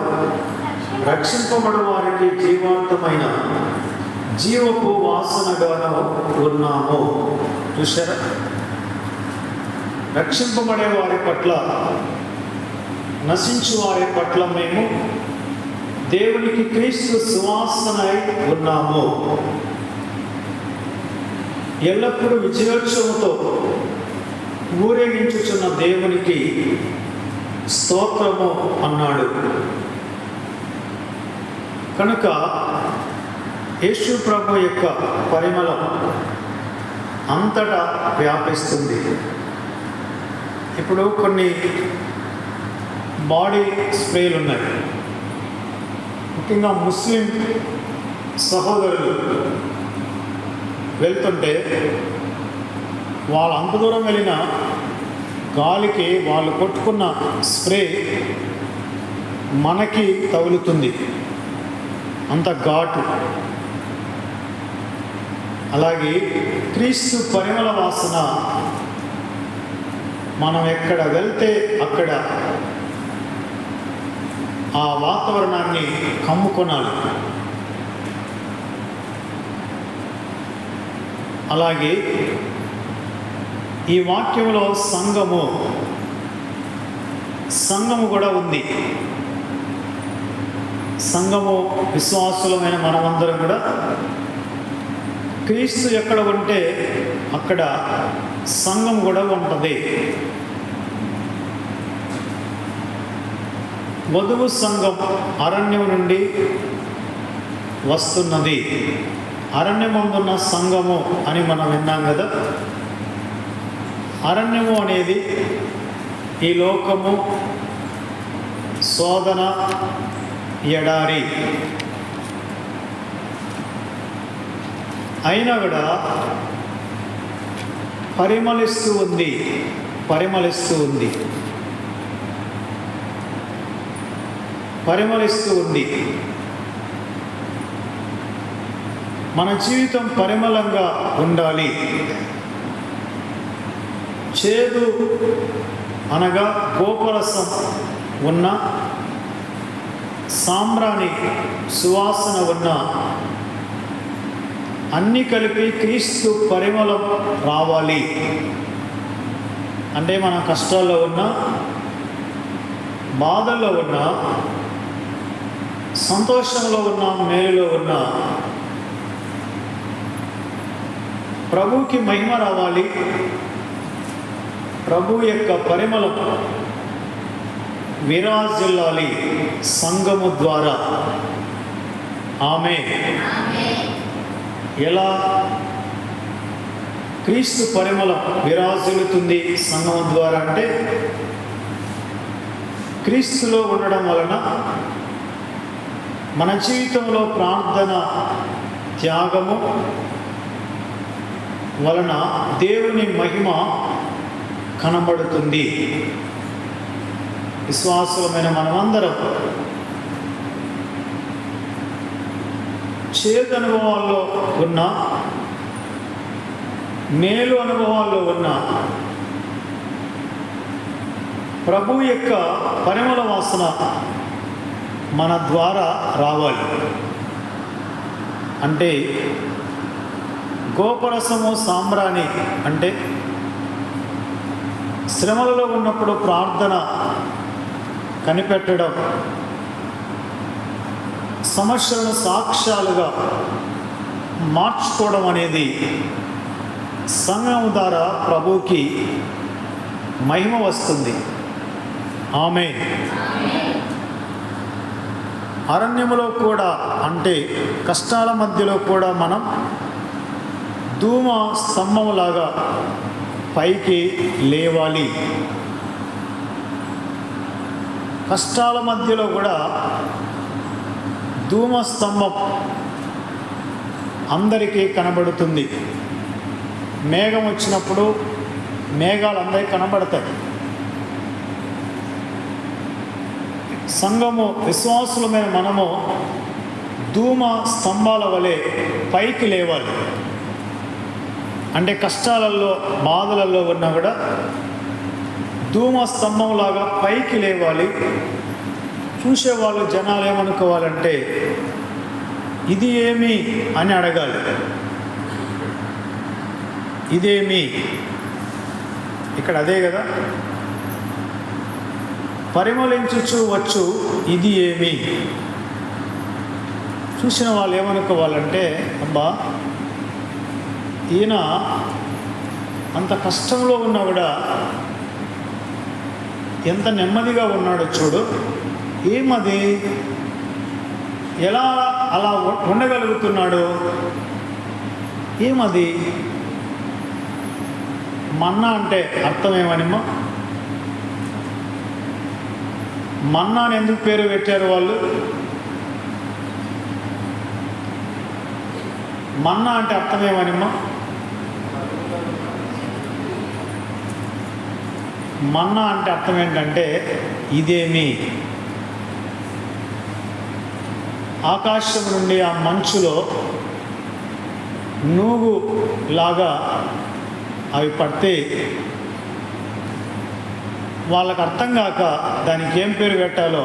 రక్షింపబడు వారికి జీవార్థమైన జీవపు వాసనగాను ఉన్నాము. చూశారా? రక్షింపబడే వారి పట్ల, నశించు వారి పట్ల మేము దేవునికి క్రీస్తు సువాసనై ఉన్నాము. ఎల్లప్పుడూ విజయోత్సవంతో ఊరేగించుచున్న దేవునికి స్తోత్రము అన్నాడు. కనుక యేసు ప్రభు యొక్క పరిమళం అంతటా వ్యాపిస్తుంది. ఇప్పుడు కొన్ని బాడీ స్ప్రేలు ఉన్నాయి. ముఖ్యంగా ముస్లిం సహోదరులు వెళ్తుంటే వాళ్ళు అంత దూరం వెళ్ళిన గాలికి వాళ్ళు కొట్టుకున్న స్ప్రే మనకి తగులుతుంది, అంత ఘాటు. అలాగే క్రీస్తు పరిమళ వాసన మనం ఎక్కడ వెళ్తే అక్కడ ఆ వాతావరణాన్ని కమ్ముకొనాలి. అలాగే ఈ వాక్యంలో సంఘము కూడా ఉంది. సంఘము విశ్వాసులమైన మనమందరం కూడా క్రీస్తు ఎక్కడ ఉంటే అక్కడ సంఘం కూడా ఉంటుంది. వధువు సంఘం అరణ్యం నుండి వస్తున్నది. అరణ్యమందున్న సంఘము అని మనం విన్నాం కదా. అరణ్యము అనేది ఈ లోకము, శోధన, ఎడారి. అయినా కూడా పరిమళిస్తూ ఉంది. మన జీవితం పరిమళంగా ఉండాలి. చేదు అనగా గోపరసం ఉన్న, సాంబ్రాణి సువాసన ఉన్న, అన్నీ కలిపి క్రీస్తు పరిమళం రావాలి. అంటే మన కష్టాల్లో ఉన్న, బాధల్లో ఉన్న, సంతోషంలో ఉన్న, మేలులో ఉన్న ప్రభువుకి మహిమ రావాలి. ప్రభు యొక్క పరిమళం విరాజిల్లాలి సంఘము ద్వారా. ఆమేన్. ఎలా క్రీస్తు పరిమళం విరాజిల్లుతుంది సంఘము ద్వారా అంటే, క్రీస్తులో ఉండడం వలన మన జీవితంలో ప్రార్థన, త్యాగము వలన దేవుని మహిమ కనబడుతుంది. విశ్వాసులమైన మనమందరం చేదు అనుభవాల్లో ఉన్న, మేలు అనుభవాల్లో ఉన్న ప్రభు యొక్క పరిమళ వాసన మన ద్వారా రావాలి. అంటే గోపరసము, సాంబ్రాణి అంటే శ్రమలలో ఉన్నప్పుడు ప్రార్థన కనిపెట్టడం, సమస్యలను సాక్ష్యాలుగా మార్చుకోవడం అనేది సంఘం ద్వారా ప్రభువుకి మహిమ వస్తుంది. ఆమేన్. అరణ్యములో కూడా అంటే కష్టాల మధ్యలో కూడా మనం ధూమ స్తంభములాగా పైకి లేవాలి. కష్టాల మధ్యలో కూడా ధూమ స్తంభం అందరికీ కనబడుతుంది. మేఘం వచ్చినప్పుడు మేఘాలు అందరికీ కనబడతాయి. సంఘము విశ్వాసులమైన మనము ధూమ స్తంభాల వలె పైకి లేవాలి. అంటే కష్టాలలో, బాధలలో ఉన్నా కూడా ధూమ స్తంభంలాగా పైకి లేవాలి. చూసేవాళ్ళు, జనాలు ఏమనుకోవాలంటే ఇది ఏమి అని అడగాలి. ఇదేమి, ఇక్కడ అదే కదా, పరిమళించుచు వచ్చు ఇది ఏమి. చూసిన వాళ్ళు ఏమనుకోవాలంటే, అబ్బా ఈయన అంత కష్టంలో ఉన్నా కూడా ఎంత నెమ్మదిగా ఉన్నాడో చూడు, ఏమది, ఎలా అలా ఉండగలుగుతున్నాడు, ఏమది. మన్నా అంటే అర్థం ఏమనిమ్మా? మన్నా అని ఎందుకు పేరు పెట్టారు వాళ్ళు? మన్నా అంటే అర్థం ఏమనిమ్మా? మన్నా అంటే అర్థం ఏంటంటే ఇదేమి. ఆకాశం నుండి ఆ మంచులో నూగు లాగా అవి పడితే వాళ్ళకు అర్థం కాక దానికి ఏం పేరు పెట్టాలో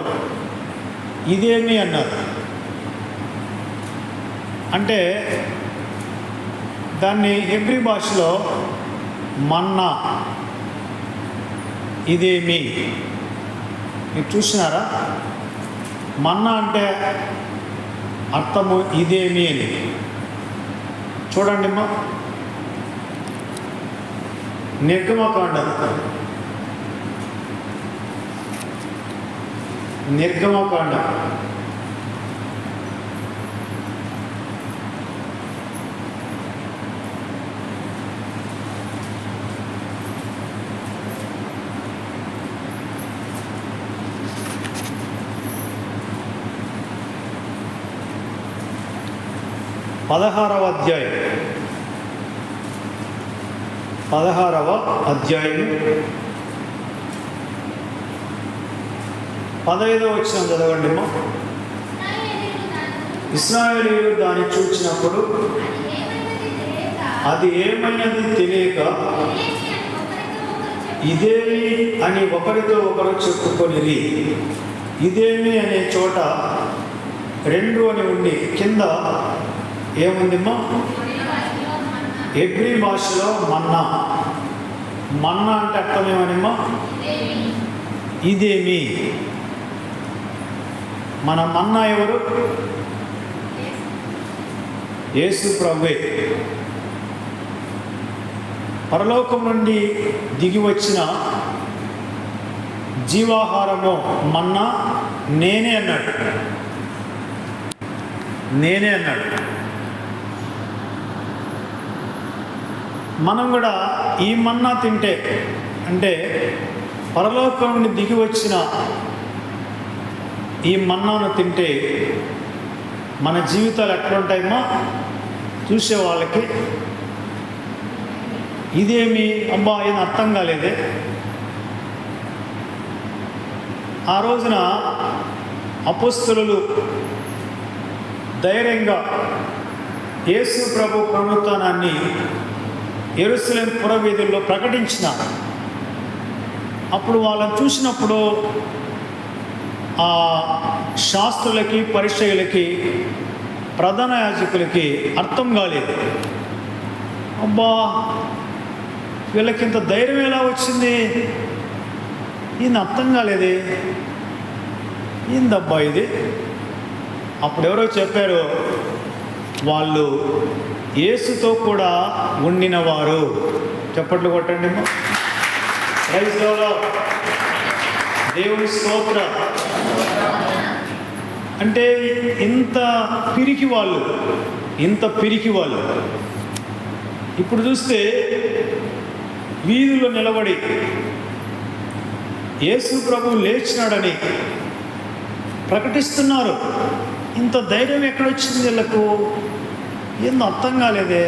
ఇదేమి అన్నారు. అంటే దాన్ని హెబ్రీ భాషలో మన్నా, ఇదేమి. మీరు చూసినారా? మన్నా అంటే అర్థము ఇదేమి అని. చూడండి అమ్మా, నిర్గమకాండం 16వ అధ్యాయం 15వ వచనం చదవండి అమ్మా. ఇశ్రాయేలీయులు దాన్ని చూచినప్పుడు అది ఏమైనది తెలియక ఇదేమి అని ఒకరితో ఒకరు చెప్పుకొనిరి. ఇదేమి అనే చోట 2 అని ఉండి కింద ఏముందిమ్మా? హెబ్రీ భాషలో మన్నా. మన్నా అంటే అర్థం ఏమనిమ్మా? ఇదేమి. మన మన్నా ఎవరు? యేసు ప్రభువే. పరలోకం నుండి దిగి వచ్చిన జీవాహారము మన్నా నేనే అన్నాడు. మనం కూడా ఈ మన్నా తింటే, అంటే పరలోకం నుండి దిగి వచ్చిన ఈ మన్నాను తింటే మన జీవితాలు ఎట్లుంటాయమ్మా? చూసే వాళ్ళకి ఇదేమి అబ్బా ఏం అర్థం కాలేదే. ఆ రోజున అపోస్తలులు ధైర్యంగా యేసు ప్రభు ప్రభుత్వాన్ని యెరూషలేము పురవీధుల్లో ప్రకటించిన అప్పుడు వాళ్ళని చూసినప్పుడు ఆ శాస్త్రులకి, పరిచయులకి, ప్రధాన యాజకులకి అర్థం కాలేదు. అబ్బా వీళ్ళకింత ధైర్యం ఎలా వచ్చింది? ఈయన అర్థం కాలేదే, ఏందబ్బా ఇది? అప్పుడు ఎవరో చెప్పారు, వాళ్ళు యేసుతో కూడా ఉండినవారు. చప్పట్లు కొట్టండి. Praise lord. దేవుని స్తోత్ర. అంటే ఇంత పిరికి వాళ్ళు ఇప్పుడు చూస్తే వీధుల్లో నిలబడి యేసు ప్రభువు లేచినాడని ప్రకటిస్తున్నారు. ఇంత ధైర్యం ఎక్కడొచ్చింది వీళ్ళకు? ఏందో అర్థం కాలేదే.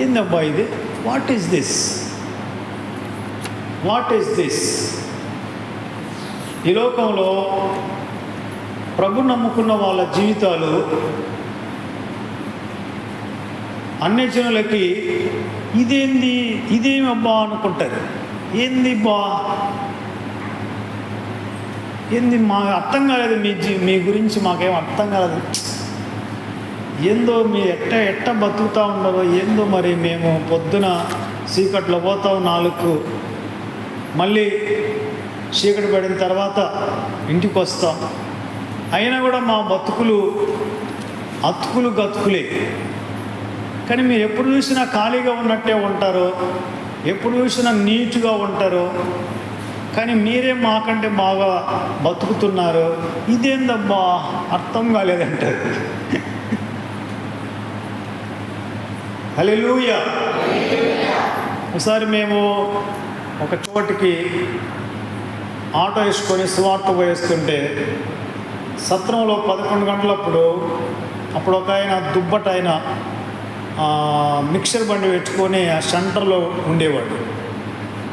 ఏందబ్బా ఇది? What is this? ఈ లోకంలో ప్రభు నమ్ముకున్న వాళ్ళ జీవితాలు అన్ని జనులకి ఇదేమి అబ్బా అనుకుంటారు. ఏంది మాకు అర్థం కాలేదు, మీ గురించి మాకేం అర్థం కాలేదు. ఏందో మీ ఎట్ట బతుకుతూ ఉండదో ఏందో. మరి మేము పొద్దున చీకట్లో పోతాం, 4కు మళ్ళీ చీకటి పడిన తర్వాత ఇంటికి వస్తాం. అయినా కూడా మా బతుకులు అతుకులు గతుకులే. కానీ మీరు ఎప్పుడు చూసినా ఖాళీగా ఉన్నట్టే ఉంటారు, ఎప్పుడు చూసినా నీట్గా ఉంటారు. కానీ మీరే మాకంటే బాగా బతుకుతున్నారు. ఇదేందబ్బా అర్థం కాలేదంటారు. హల్లెలూయా. ఒకసారి మేము ఒక చోటికి ఆటో వేసుకొని సువార్త పోయేస్తుంటే సత్రంలో 11 గంటలప్పుడు ఒక ఆయన దుబ్బట ఆయన మిక్సర్ బండి పెట్టుకొని ఆ సెంటర్లో ఉండేవాడు.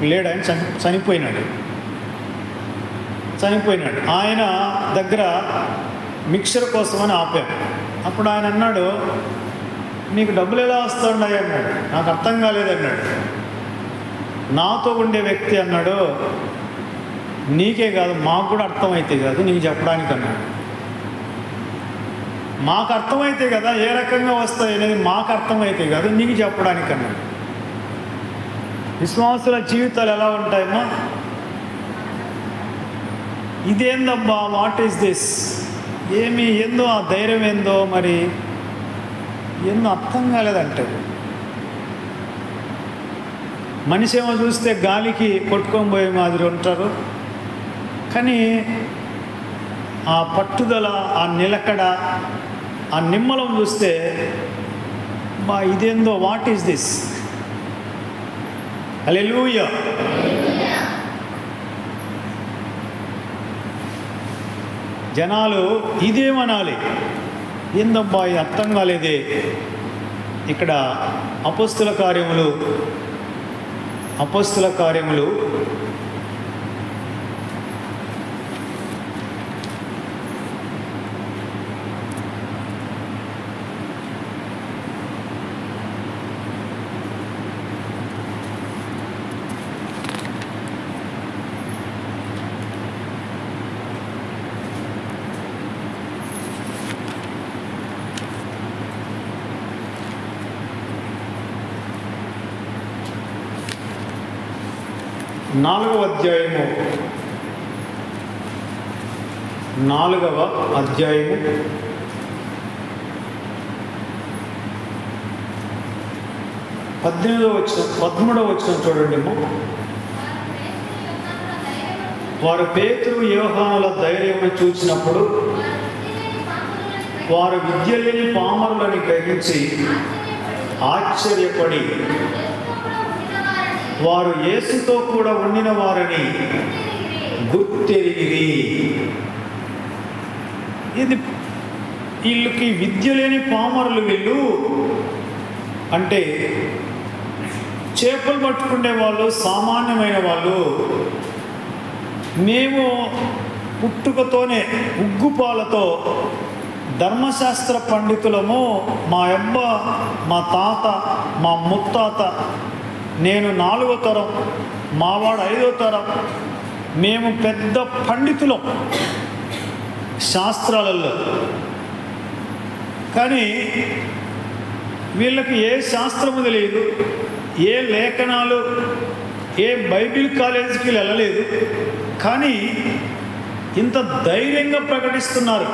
లేడు, ఆయన చనిపోయినాడు. ఆయన దగ్గర మిక్చర్ కోసమని ఆపాం. అప్పుడు ఆయన అన్నాడు, నీకు డబ్బులు ఎలా వస్తున్నాయి అన్నాడు. నాకు అర్థం కాలేదన్నాడు. నాతో ఉండే వ్యక్తి అన్నాడు, నీకే కాదు మాకు కూడా అర్థమైతే కాదు నీకు చెప్పడానికి అన్నాడు. మాకు అర్థమైతే కదా ఏ రకంగా వస్తాయి అనేది మాకు అర్థమైతే కాదు నీకు చెప్పడానికి అన్నాడు. విశ్వాసుల జీవితాలు ఎలా ఉంటాయమ్మా? ఇదేందబ్బా, వాట్ ఈస్ దిస్, ఏందో ఆ ధైర్యం ఏందో మరి ఏందో అర్థం కాలేదంటారు. మనిషి ఏమో చూస్తే గాలికి కొట్టుకొని పోయే మాదిరి ఉంటారు, కానీ ఆ పట్టుదల, ఆ నిలకడ, ఆ నిమ్మలం చూస్తే బా ఇదేందో, వాట్ ఈస్ దిస్. హల్లెలూయా. జనాలు ఇదేమనాలి, ఏందబ్బా ఇది అర్థం కాలేదే. ఇక్కడ అపోస్తుల కార్యములు 4వ అధ్యాయము 13వ వచనం చూడండి. వారు పేతురు యోహానుల ధైర్యమును చూచినప్పుడు వారు విద్య లేని పామరులని గ్రహించి ఆశ్చర్యపడి వారు యేసుతో కూడా ఉండిన వారని గుర్తెరిగిరి. ఇది వీళ్ళకి విద్య లేని పామరులు వీళ్ళు అంటే చేపలు పట్టుకునే వాళ్ళు, సామాన్యమైన వాళ్ళు. మేము పుట్టుకతోనే ఉగ్గుపాలతో ధర్మశాస్త్ర పండితులము, మా అబ్బ, మా తాత, మా ముత్తాత, నేను 4వ తరం, మావాడు 5వ తరం, మేము పెద్ద పండితులం శాస్త్రాలలో. కానీ వీళ్ళకి ఏ శాస్త్రము తెలియదు, ఏ లేఖనాలు, ఏ బైబిల్ కాలేజీకి వెళ్ళలేదు, కానీ ఇంత ధైర్యంగా ప్రకటిస్తున్నారు.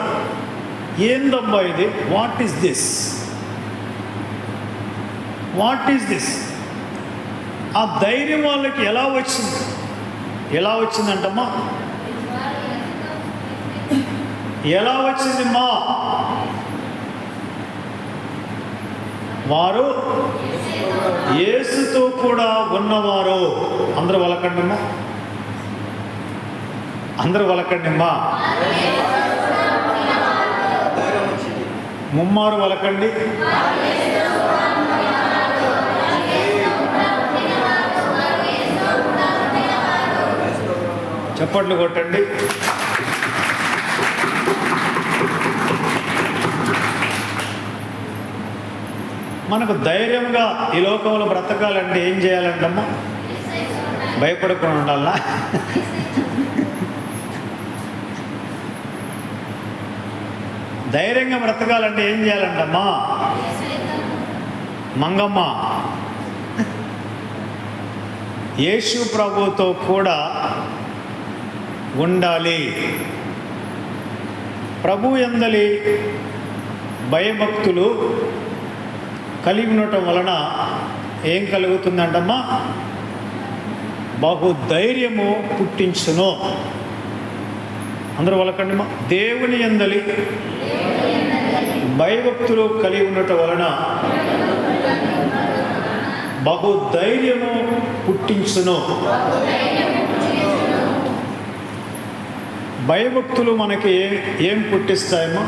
ఏందబ్బా ఇది, what is this, what is this. ఆ ధైర్యం వాళ్ళకి ఎలా వచ్చిందంటమ్మా? ఎలా వచ్చింది వారు యేసుతో కూడా ఉన్నవారు. అందరూ వలకండిమ్మా, ముమ్మారు వలకండి. చప్పట్లు కొట్టండి. మనకు ధైర్యంగా ఈ లోకంలో బ్రతకాలంటే ఏం చేయాలంటమ్మా? భయపడకుండా ఉండాలా? ధైర్యంగా బ్రతకాలంటే ఏం చేయాలంటమ్మా? మంగమ్మ, యేసు ప్రభువుతో కూడా ఉండాలి. ప్రభు యందలి భయభక్తులు కలిగి ఉండటం వలన ఏం కలుగుతుందంటమ్మా? బహుధైర్యము పుట్టించును. అందరూ వలకండి. దేవుని యందలి భయభక్తులు కలిగి ఉండటం వలన బహుధైర్యము పుట్టించును. భయభక్తులు మనకి ఏం పుట్టిస్తాయేమో?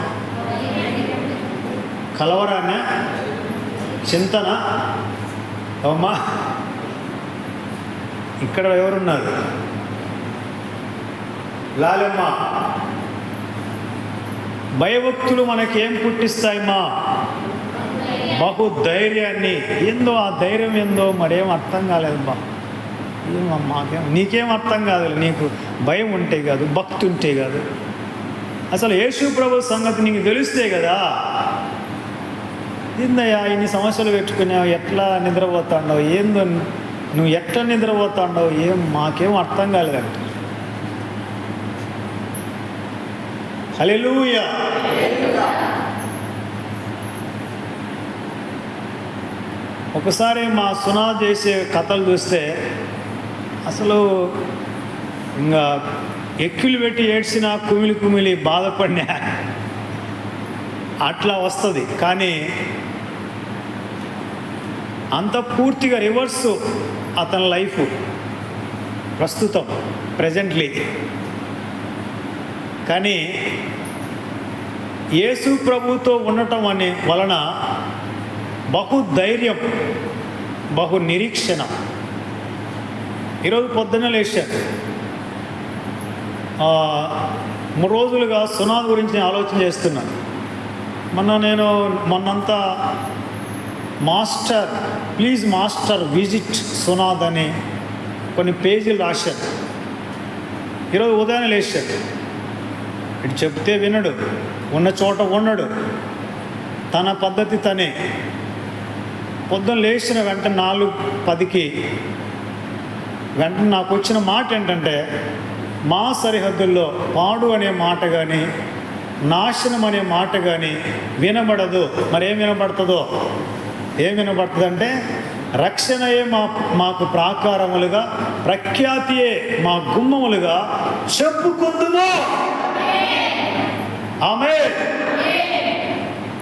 కలవరాన్న, చింతన. అమ్మా, ఇక్కడ ఎవరున్నారు? లాలమ్మ, భయభక్తులు మనకేం పుట్టిస్తాయి మా బహు ధైర్యాన్ని. ఏందో ఆ ధైర్యం ఏందో మరేం అర్థం కాలేదు బా. నీకేం అర్థం కాదు, నీకు భయం ఉంటే కాదు, భక్తి ఉంటే కాదు. అసలు యేసు ప్రభు సంగతి నీకు తెలిస్తే కదా. ఏందయ్యా ఇన్ని సమస్యలు పెట్టుకున్నావు, ఎట్లా నిద్రపోతాండవు, ఏందో నువ్వు ఎట్లా నిద్రపోతాండవు, మాకేం అర్థం కాలేదంట. హల్లెలూయా. ఒకసారి మా సునా చేసే కథలు చూస్తే అసలు ఇంకా ఎక్కిలు పెట్టి ఏడ్చినా కుమిలి కుమిలి బాధపడినా అట్లా వస్తుంది. కానీ అంత పూర్తిగా రివర్స్ అతని లైఫ్ ప్రస్తుతం ప్రెజెంట్లీ. కానీ యేసు ప్రభుతో ఉండటం వలన బహు ధైర్యం, బహు నిరీక్షణ. ఈరోజు పొద్దున్న లేచాను, 3 రోజులుగా సునాద్ గురించి నేను ఆలోచన చేస్తున్నాను. మొన్నంతా ప్లీజ్ మాస్టర్ విజిట్ సునాద్ అని కొన్ని పేజీలు రాశాను. ఈరోజు ఉదయం లేచాడు, ఇటు చెప్తే వినడు, ఉన్న చోట ఉండడు, తన పద్ధతి తనే. పొద్దున్న లేచిన వెంటనే 4:10కి వెంటనే నాకు వచ్చిన మాట ఏంటంటే, మా సరిహద్దుల్లో పాడు అనే మాట కానీ నాశనం అనే మాట కానీ వినబడదు. మరేం వినబడుతుందో, ఏం వినబడుతుందంటే, రక్షణయే మాకు ప్రాకారములుగా, ప్రఖ్యాతియే మా గుమ్మములుగా చెప్పుకుందుము. ఆమేన్.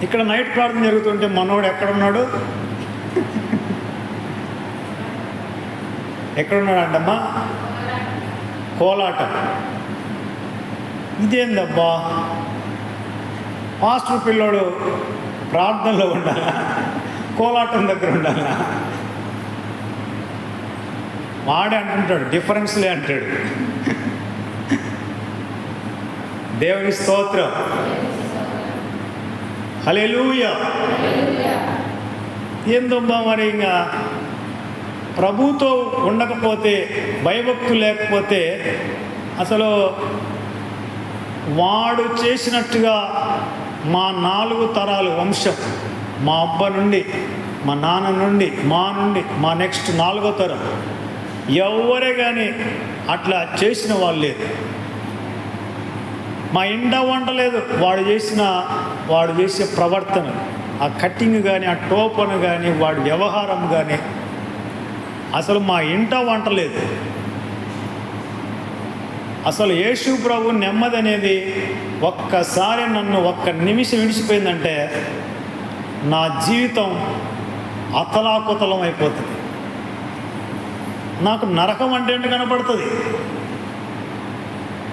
ఇక్కడ నైట్ ప్రార్థన జరుగుతుంటే మనోడు ఎక్కడున్నాడు? ఎక్కడున్నాడు అంటమ్మా? కోలాటం. ఇదేందబ్బా, మాస్టర్ పిల్లోడు ప్రార్థనలో ఉండాలా, కోలాటం దగ్గర ఉండాలా? వాడే అంటుంటాడు, డిఫరెన్స్లే అంటాడు. దేవుని స్తోత్రం. హల్లెలూయా. ఏందమ్మా మరి ఇంకా ప్రభుతో ఉండకపోతే, భయభక్తులు లేకపోతే అసలు వాడు చేసినట్టుగా మా 4 తరాలు వంశం, మా అబ్బ నుండి, మా నాన్న నుండి, మా నెక్స్ట్ 4వ తరం ఎవరే కానీ అట్లా చేసిన వాళ్ళు లేదు. మా ఇంట వంట లేదు. వాడు చేసే ప్రవర్తన, ఆ కట్టింగ్ కానీ, ఆ టోపను కానీ, వాడి వ్యవహారం కానీ అసలు మా ఇంట వంట లేదు. అసలు యేసు ప్రభు నెమ్మది అనేది ఒక్కసారి నన్ను ఒక్క నిమిషం విడిచిపోయిందంటే నా జీవితం అతలాకుతలం అయిపోతుంది. నాకు నరకం అంటే ఏంటి కనపడుతుంది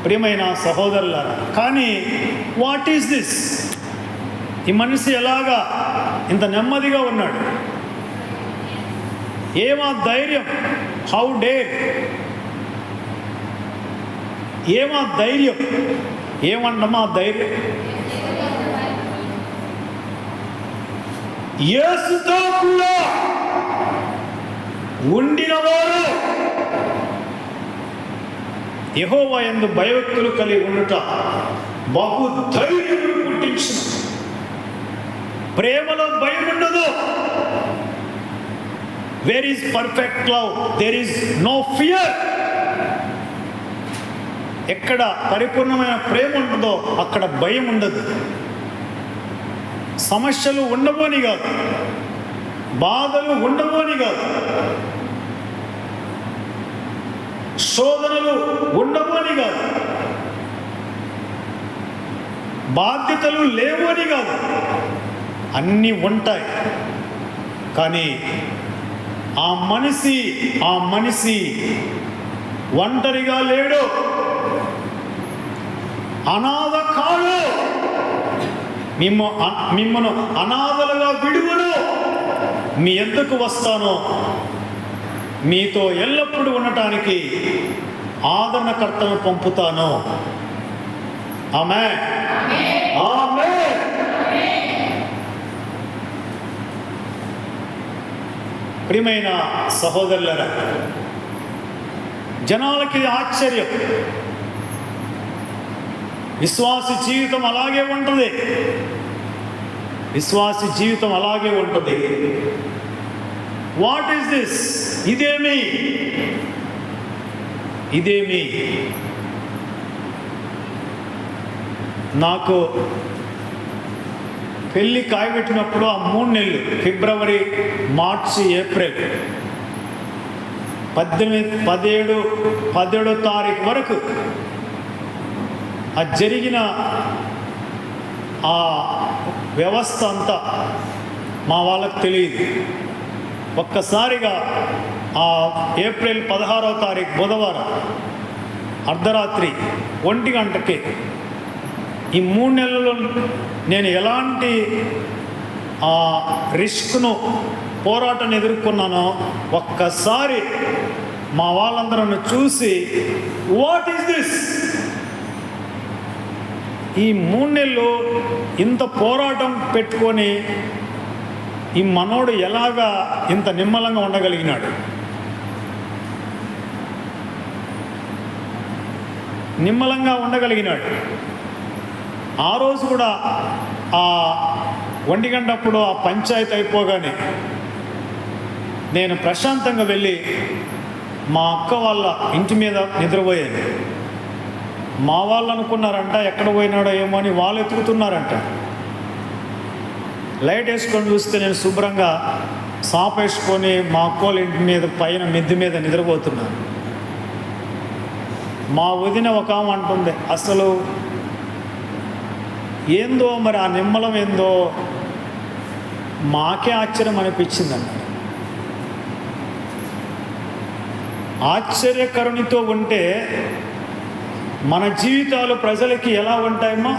ప్రియమైన సహోదరులారా. కానీ వాట్ ఈస్ దిస్? ఈ మనిషి ఎలాగా ఇంత నెమ్మదిగా ఉన్నాడు? ఏమా ధైర్యం? How dare? ఏమా ధైర్యం? ఏమంటమా ధైర్యం? యేసుతో కూడా ఉండినవారు యెహోవా యందు భయభక్తులు కలిగి ఉండుట బహు ధైర్యమును పుట్టించును. ప్రేమలో భయం ఉండదు. Where is perfect love there is no fear. ఎక్కడ పరిపూర్ణమైన ప్రేమ ఉంటుందో అక్కడ భయం ఉండదు. సమస్యలు ఉండబోని కాదు, బాధలు ఉండబోని కాదు, శోధనలు ఉండబోని కాదు, బాధ్యతలు లేవని కాదు, అన్నీ ఉంటాయి. కానీ ఆ మనిషి ఒంటరిగా లేడు, అనాథ కాడు. మిమ్మను అనాథలుగా విడువను. మీ ఎందుకు వస్తానో మీతో ఎల్లప్పుడూ ఉండటానికి ఆదరణకర్తను పంపుతాను. ఆమేన్. ప్రియమైన సహోదరులారా, జనాలకి ఆశ్చర్యం. విశ్వాసి జీవితం అలాగే ఉంటుంది. విశ్వాసి జీవితం అలాగే ఉంటుంది. What is this? ఇదేమి నాకు పెళ్ళి కాయబెట్టినప్పుడు ఆ 3 నెలలు, ఫిబ్రవరి, మార్చి, ఏప్రిల్, 17వ తారీఖు వరకు ఆ జరిగిన ఆ వ్యవస్థ అంతా మా వాళ్ళకు తెలియదు. ఒక్కసారిగా ఆ ఏప్రిల్ 16వ తారీఖు బుధవారం అర్ధరాత్రి 1 గంటకి ఈ 3 నెలల్లో నేను ఎలాంటి రిస్క్ను, పోరాటాన్ని ఎదుర్కొన్నానో ఒక్కసారి మా వాళ్ళందరూ చూసి, వాట్ ఈస్ దిస్? ఈ 3 నెలలు ఇంత పోరాటం పెట్టుకొని ఈ మనోడు ఎలాగా ఇంత నిమ్మలంగా ఉండగలిగినాడు? నిమ్మలంగా ఉండగలిగినాడు. ఆ రోజు కూడా ఆ 1 గంటప్పుడు ఆ పంచాయతీ అయిపోగానే నేను ప్రశాంతంగా వెళ్ళి మా అక్క వాళ్ళ ఇంటి మీద నిద్రపోయాను. మా వాళ్ళు అనుకున్నారంట ఎక్కడ పోయినాడో ఏమో అని వాళ్ళు ఎతుకుతున్నారంట. లైట్ వేసుకొని చూస్తే నేను శుభ్రంగా సాప్ వేసుకొని మా అక్కోళ్ళ ఇంటి మీద పైన మిద్దె మీద నిద్రపోతున్నాను. మా వదిన ఒక ఆమె అంటుంది, అసలు ఏందో మరి ఆ నిమ్మలం ఏందో మాకే ఆశ్చర్యం అనిపించిందంట. ఆశ్చర్యకరునితో ఉంటే మన జీవితాలు ప్రజలకి ఎలా ఉంటాయమ్మా?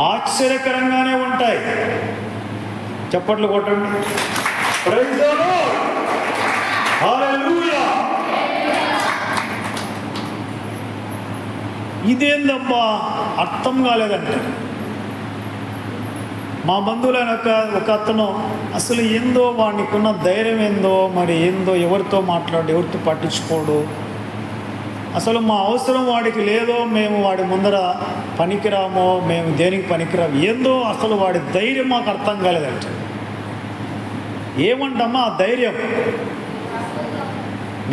ఆశ్చర్యకరంగానే ఉంటాయి. చప్పట్లు కొట్టండి. Praise the lord. హల్లెలూయా. ఇదేందబ్బా అర్థం కాలేదంటే, మా బంధువులైన ఒక అతను అసలు ఏందో వాడికున్న ధైర్యం ఏందో మరి ఏందో, ఎవరితో మాట్లాడు, ఎవరితో పట్టించుకోడు, అసలు మా అవసరం వాడికి లేదో, మేము వాడి ముందర పనికిరామో, మేము దేనికి పనికిరాము, ఏందో అసలు వాడి ధైర్యం మాకు అర్థం కాలేదంటే. ఏమంటమ్మా ఆ ధైర్యం?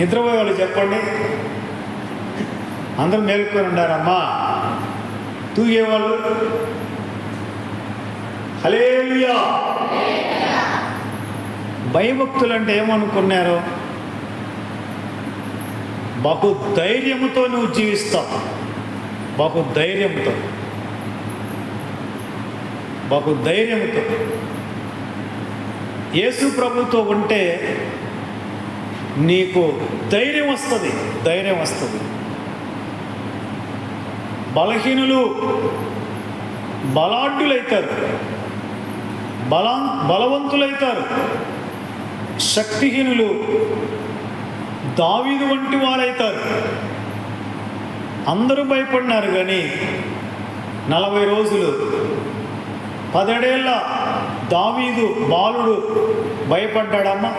నిద్రపోయే వాళ్ళు చెప్పండి. అందరూ మేలుకొని ఉండారమ్మా. తూగేవాళ్ళు హల్లెలూయా. భయభక్తులు అంటే ఏమనుకున్నారు? బహు ధైర్యంతో నువ్వు జీవిస్తావు. బహుధైర్యంతో యేసు ప్రభుతో ఉంటే నీకు ధైర్యం వస్తుంది. బలహీనులు బలాఢ్యులైతారు, బలవంతులైతారు. శక్తిహీనులు దావీదు వంటి వారైతారు. అందరూ భయపడినారు కానీ 40 రోజులు 17 ఏళ్ల దావీదు బాలుడు భయపడ్డాడమ్మా?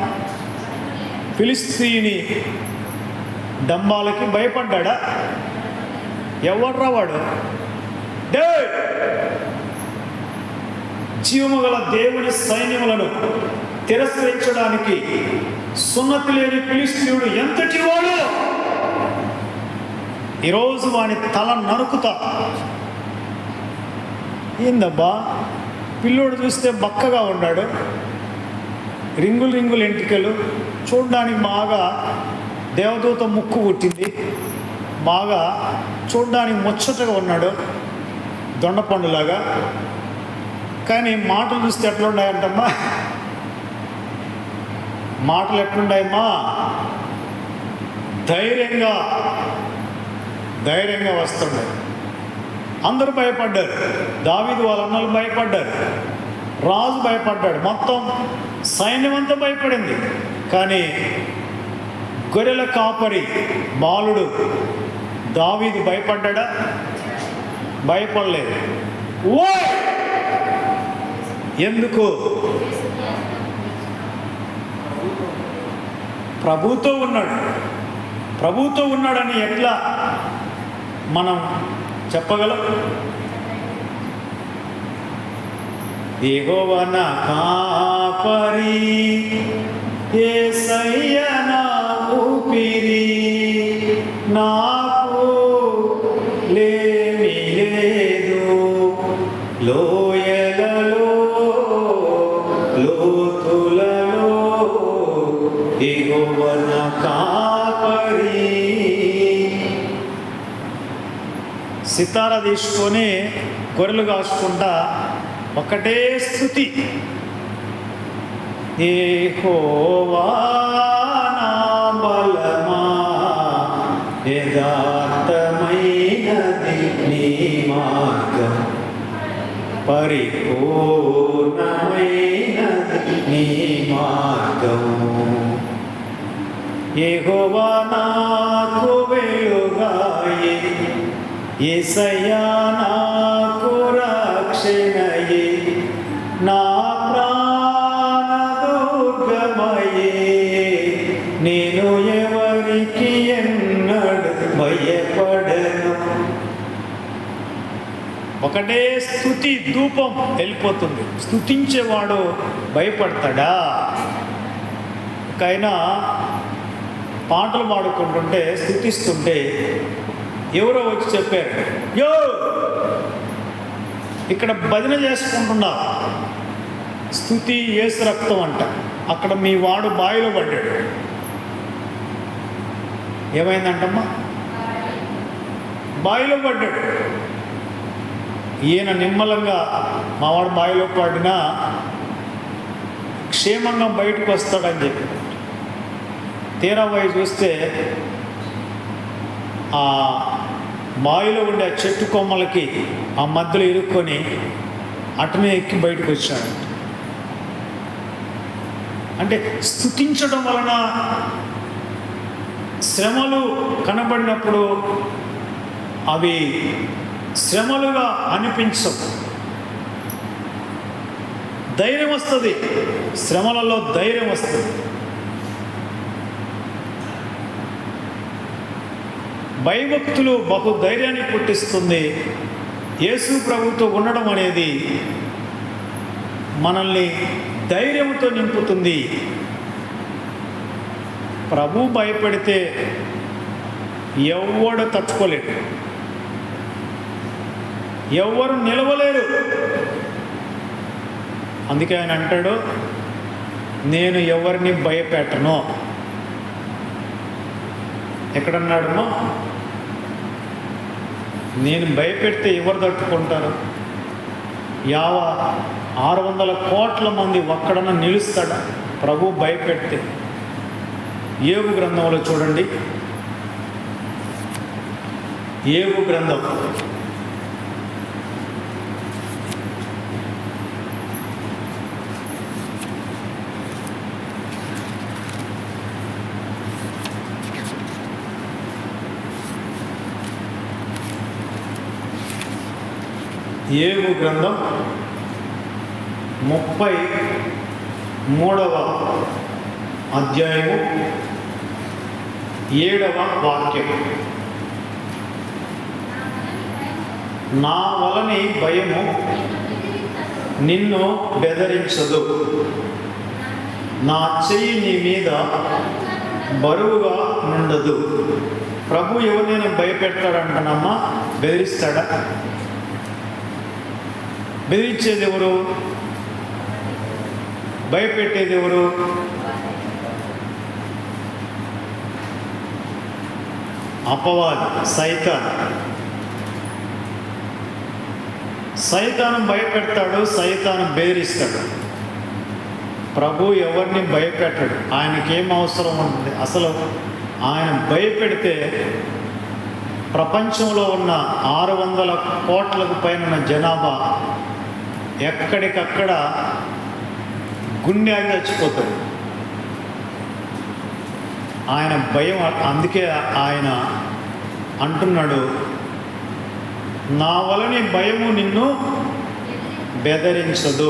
ఫిలిస్తీని డంబాలకి భయపడ్డా? ఎవర్రా వాడు? జీవము గల దేవుని సైన్యములను తిరస్కరించడానికి సున్నతి లేని ఫిలిస్తీయుడు ఎంతటి వాడు? ఈరోజు వాని తల నరుకుతా. ఏందబ్బా పిల్లోడు చూస్తే బక్కగా ఉన్నాడు, రింగులు ఎంటికలు, చూడడానికి బాగా దేవదూత ముక్కు పుట్టింది, బాగా చూడడానికి ముచ్చటగా ఉన్నాడు, దొండపండులాగా. కానీ మాటలు చూస్తే ఎట్లున్నాయంటమ్మా? మాటలు ఎట్లున్నాయమ్మా? ధైర్యంగా వస్తున్నాయి. అందరూ భయపడ్డారు. దావీదు వాళ్ళ అన్నలు భయపడ్డారు, రాజు భయపడ్డాడు, మొత్తం సైన్యం అంతా భయపడింది. కానీ గొర్రెల కాపరి బాలుడు దావీదు భయపడ్డా? భయపడలేదు. ఎందుకు? ప్రభుతో ఉన్నాడు. ప్రభుతో ఉన్నాడని ఎట్లా మనం చెప్పగలం? యెహోవా నా కాపరి, యేసయ్య నా ఊపిరి, నాకు లేమి లేదు. లోయలలో లోతులలో యెహోవా నా కాపరి. సితార తీసుకొని గొర్రెలు కాసుకుంటా ఒకటే స్తుతి. యెహోవా నా బలమా, యథార్థమైనది నీ మార్గం, పరిపూర్ణమైనది నీ మార్గం. యెహోవా నాకు వెలుగాయే, యేసయ్యా నాకు రక్షణయే, నా ప్రాణదుర్గమయే, నేను ఎవరికి ఎన్నడు భయపడను. ఒకటే స్తుతి ధూపం వెళ్ళిపోతుంది. స్తుతించేవాడు భయపడతాడా? ఒకైనా పాటలు పాడుకుంటుంటే స్తుతిస్తుంటే ఎవరో వచ్చి చెప్పారు, యో ఇక్కడ భజన చేసుకుంటున్నారు, స్తుతి యేసు రక్తం అంట. అక్కడ మీ వాడు బావిలో పడ్డాడు. ఏమైందంటమ్మా? బావిలో పడ్డాడు. ఈయన నిమ్మలంగా మావాడు బావిలో పడినా క్షేమంగా బయటకు వస్తాడని చెప్పి తీరా పోయి చూస్తే ఆ బావిలో ఉండే చెట్టు కొమ్మలకి ఆ మధ్యలో ఇరుక్కొని అటనే ఎక్కి బయటకు వచ్చాడు. అంటే స్తుతించడం వలన శ్రమలు కనబడినప్పుడు అవి శ్రమలుగా అనిపించవు. ధైర్యం వస్తుంది, శ్రమలలో ధైర్యం వస్తుంది. భయభక్తులు బహు ధైర్యాన్ని పుట్టిస్తుంది. యేసు ప్రభుతో ఉండడం అనేది మనల్ని ధైర్యంతో నింపుతుంది. ప్రభు భయపడితే ఎవ్వడు తట్టుకోలేడు, ఎవ్వరు నిలవలేరు. అందుకే ఆయన అంటాడు, నేను ఎవరిని భయపెట్టను. ఎక్కడన్నాడమ్మా? నేను భయపెడితే ఎవరు తట్టుకుంటారు? 600 కోట్ల మంది ఒక్కడన్నా నిలుస్తాడా ప్రభు భయపెడితే? యోబు గ్రంథంలో చూడండి, యోబు గ్రంథం యోబు గ్రంథం 33వ అధ్యాయము 7వ వాక్యం. నా వలని భయము నిన్ను బెదిరించదు, నా చెయ్యి నీ మీద బరువుగా ఉండదు. ప్రభు ఎవరినైనా భయపెడతాడంటనమ్మా? బెదిరిస్తాడా? బెదిరించేది ఎవరు? భయపెట్టేది ఎవరు? అపవాది, సైతాన్. సైతాను భయపెడతాడు, సైతాను బెదిరిస్తాడు. ప్రభు ఎవరిని భయపెట్టాడు. ఆయనకేం అవసరం ఉంటుంది? అసలు ఆయన భయపెడితే ప్రపంచంలో ఉన్న 600 కోట్లకు పైన జనాభా ఎక్కడికక్కడ గుండె ఆగి చచ్చిపోతాడు. ఆయన భయం. అందుకే ఆయన అంటున్నాడు, నా వలని భయము నిన్ను బెదిరించదు.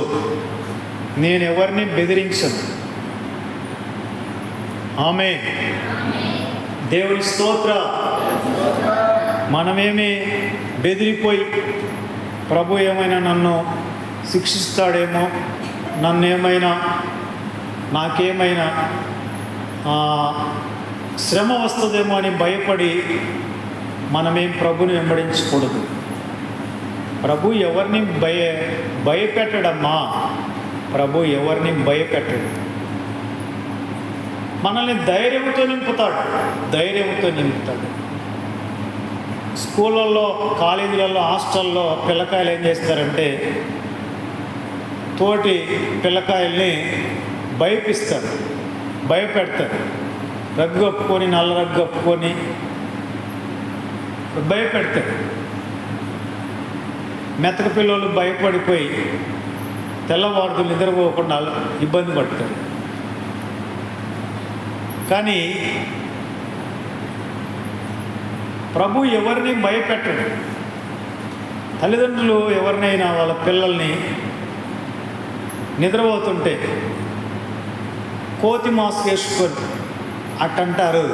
నేను ఎవరిని బెదిరించను. ఆమేన్. దేవుని స్తోత్ర. మనమేమి బెదిరిపోయి ప్రభు ఏమైనా నన్ను శిక్షిస్తాడేమో, నాకేమైనా శ్రమ వస్తుందేమో అని భయపడి మనమేం ప్రభుని వెంబడించకూడదు. ప్రభు ఎవరిని భయపెట్టడమ్మా. ప్రభు ఎవరిని భయపెట్టడు. మనల్ని ధైర్యంతో నింపుతాడు. స్కూళ్ళల్లో, కాలేజీలలో, హాస్టల్లో పిల్లకాయలు ఏం చేస్తారంటే తోటి పిల్లకాయల్ని భయపెడతారు. రగ్గు కప్పుకొని, నల్ల రగ్గు కప్పుకొని భయపెడతారు. మెతక పిల్లలు భయపడిపోయి తెల్లవారులు నిద్రపోకుండా ఇబ్బంది పడతారు. కానీ ప్రభు ఎవరిని భయపెట్టడు. తల్లిదండ్రులు ఎవరినైనా వాళ్ళ పిల్లల్ని నిద్రపోతుంటే కోతి మాస్క్ వేసుకొని అంటారు.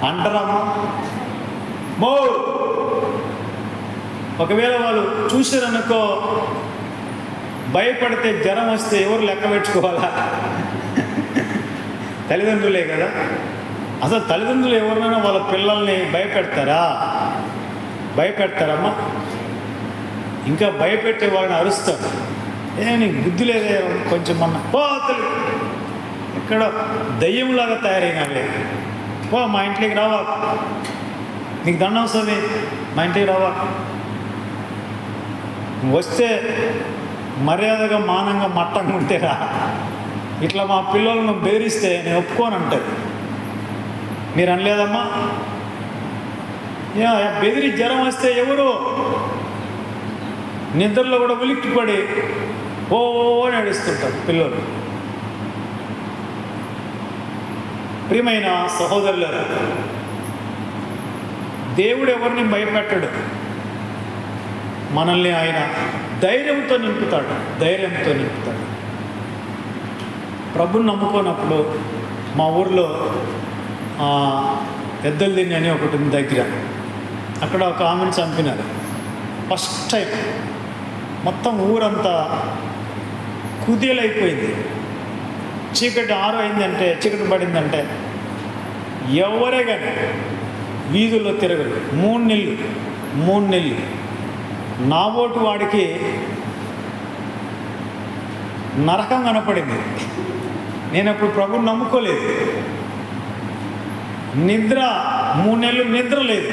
అంటారమ్మా. ఒకవేళ వాళ్ళు చూసారనుకో, భయపడితే జ్వరం వస్తే ఎవరు లెక్క పెట్టుకోవాలా? తల్లిదండ్రులే కదా. అసలు తల్లిదండ్రులు ఎవరినైనా వాళ్ళ పిల్లల్ని భయపెడతారమ్మా. ఇంకా భయపెట్టే వాళ్ళని అరుస్తారు. నీకు బుద్ధి లేదే, కొంచెం పోతలు ఎక్కడ దయ్యంలాగా తయారైనాలే, మా ఇంట్లోకి రావా, నీకు దండం వస్తుంది, మా ఇంటికి రావా, వస్తే మర్యాదగా మానంగా మట్టంగా ఉంటేరా, ఇట్లా మా పిల్లలను బెదిరిస్తే నేను ఒప్పుకోను అంటారు. మీరు అనలేదమ్మా? బెదిరి జ్వరం వస్తే ఎవరు నిద్రలో కూడా ఉలిక్కిపడి ఓ నడుస్తుంటారు పిల్లలు. ప్రియమైన సహోదరులారా, దేవుడు ఎవరిని భయపెట్టడు. మనల్ని ఆయన ధైర్యంతో నింపుతాడు. ప్రభుని నమ్ముకోనప్పుడు మా ఊర్లో ఎద్దలదిన్ని అని ఒకటి ఉంది దగ్గర. అక్కడ ఒక ఆమెను చంపినారు. ఫస్ట్ టైం మొత్తం ఊరంతా కుదేలైపోయింది. చీకటి 6 అయిందంటే, చీకటి పడిందంటే ఎవరే కానీ వీధుల్లో తిరగదు. 3 నెలలు నా ఓటు వాడికి నరకం కనపడింది. నేను అప్పుడు ప్రభుని నమ్ముకోలేదు. 3 నెలలు నిద్ర లేదు.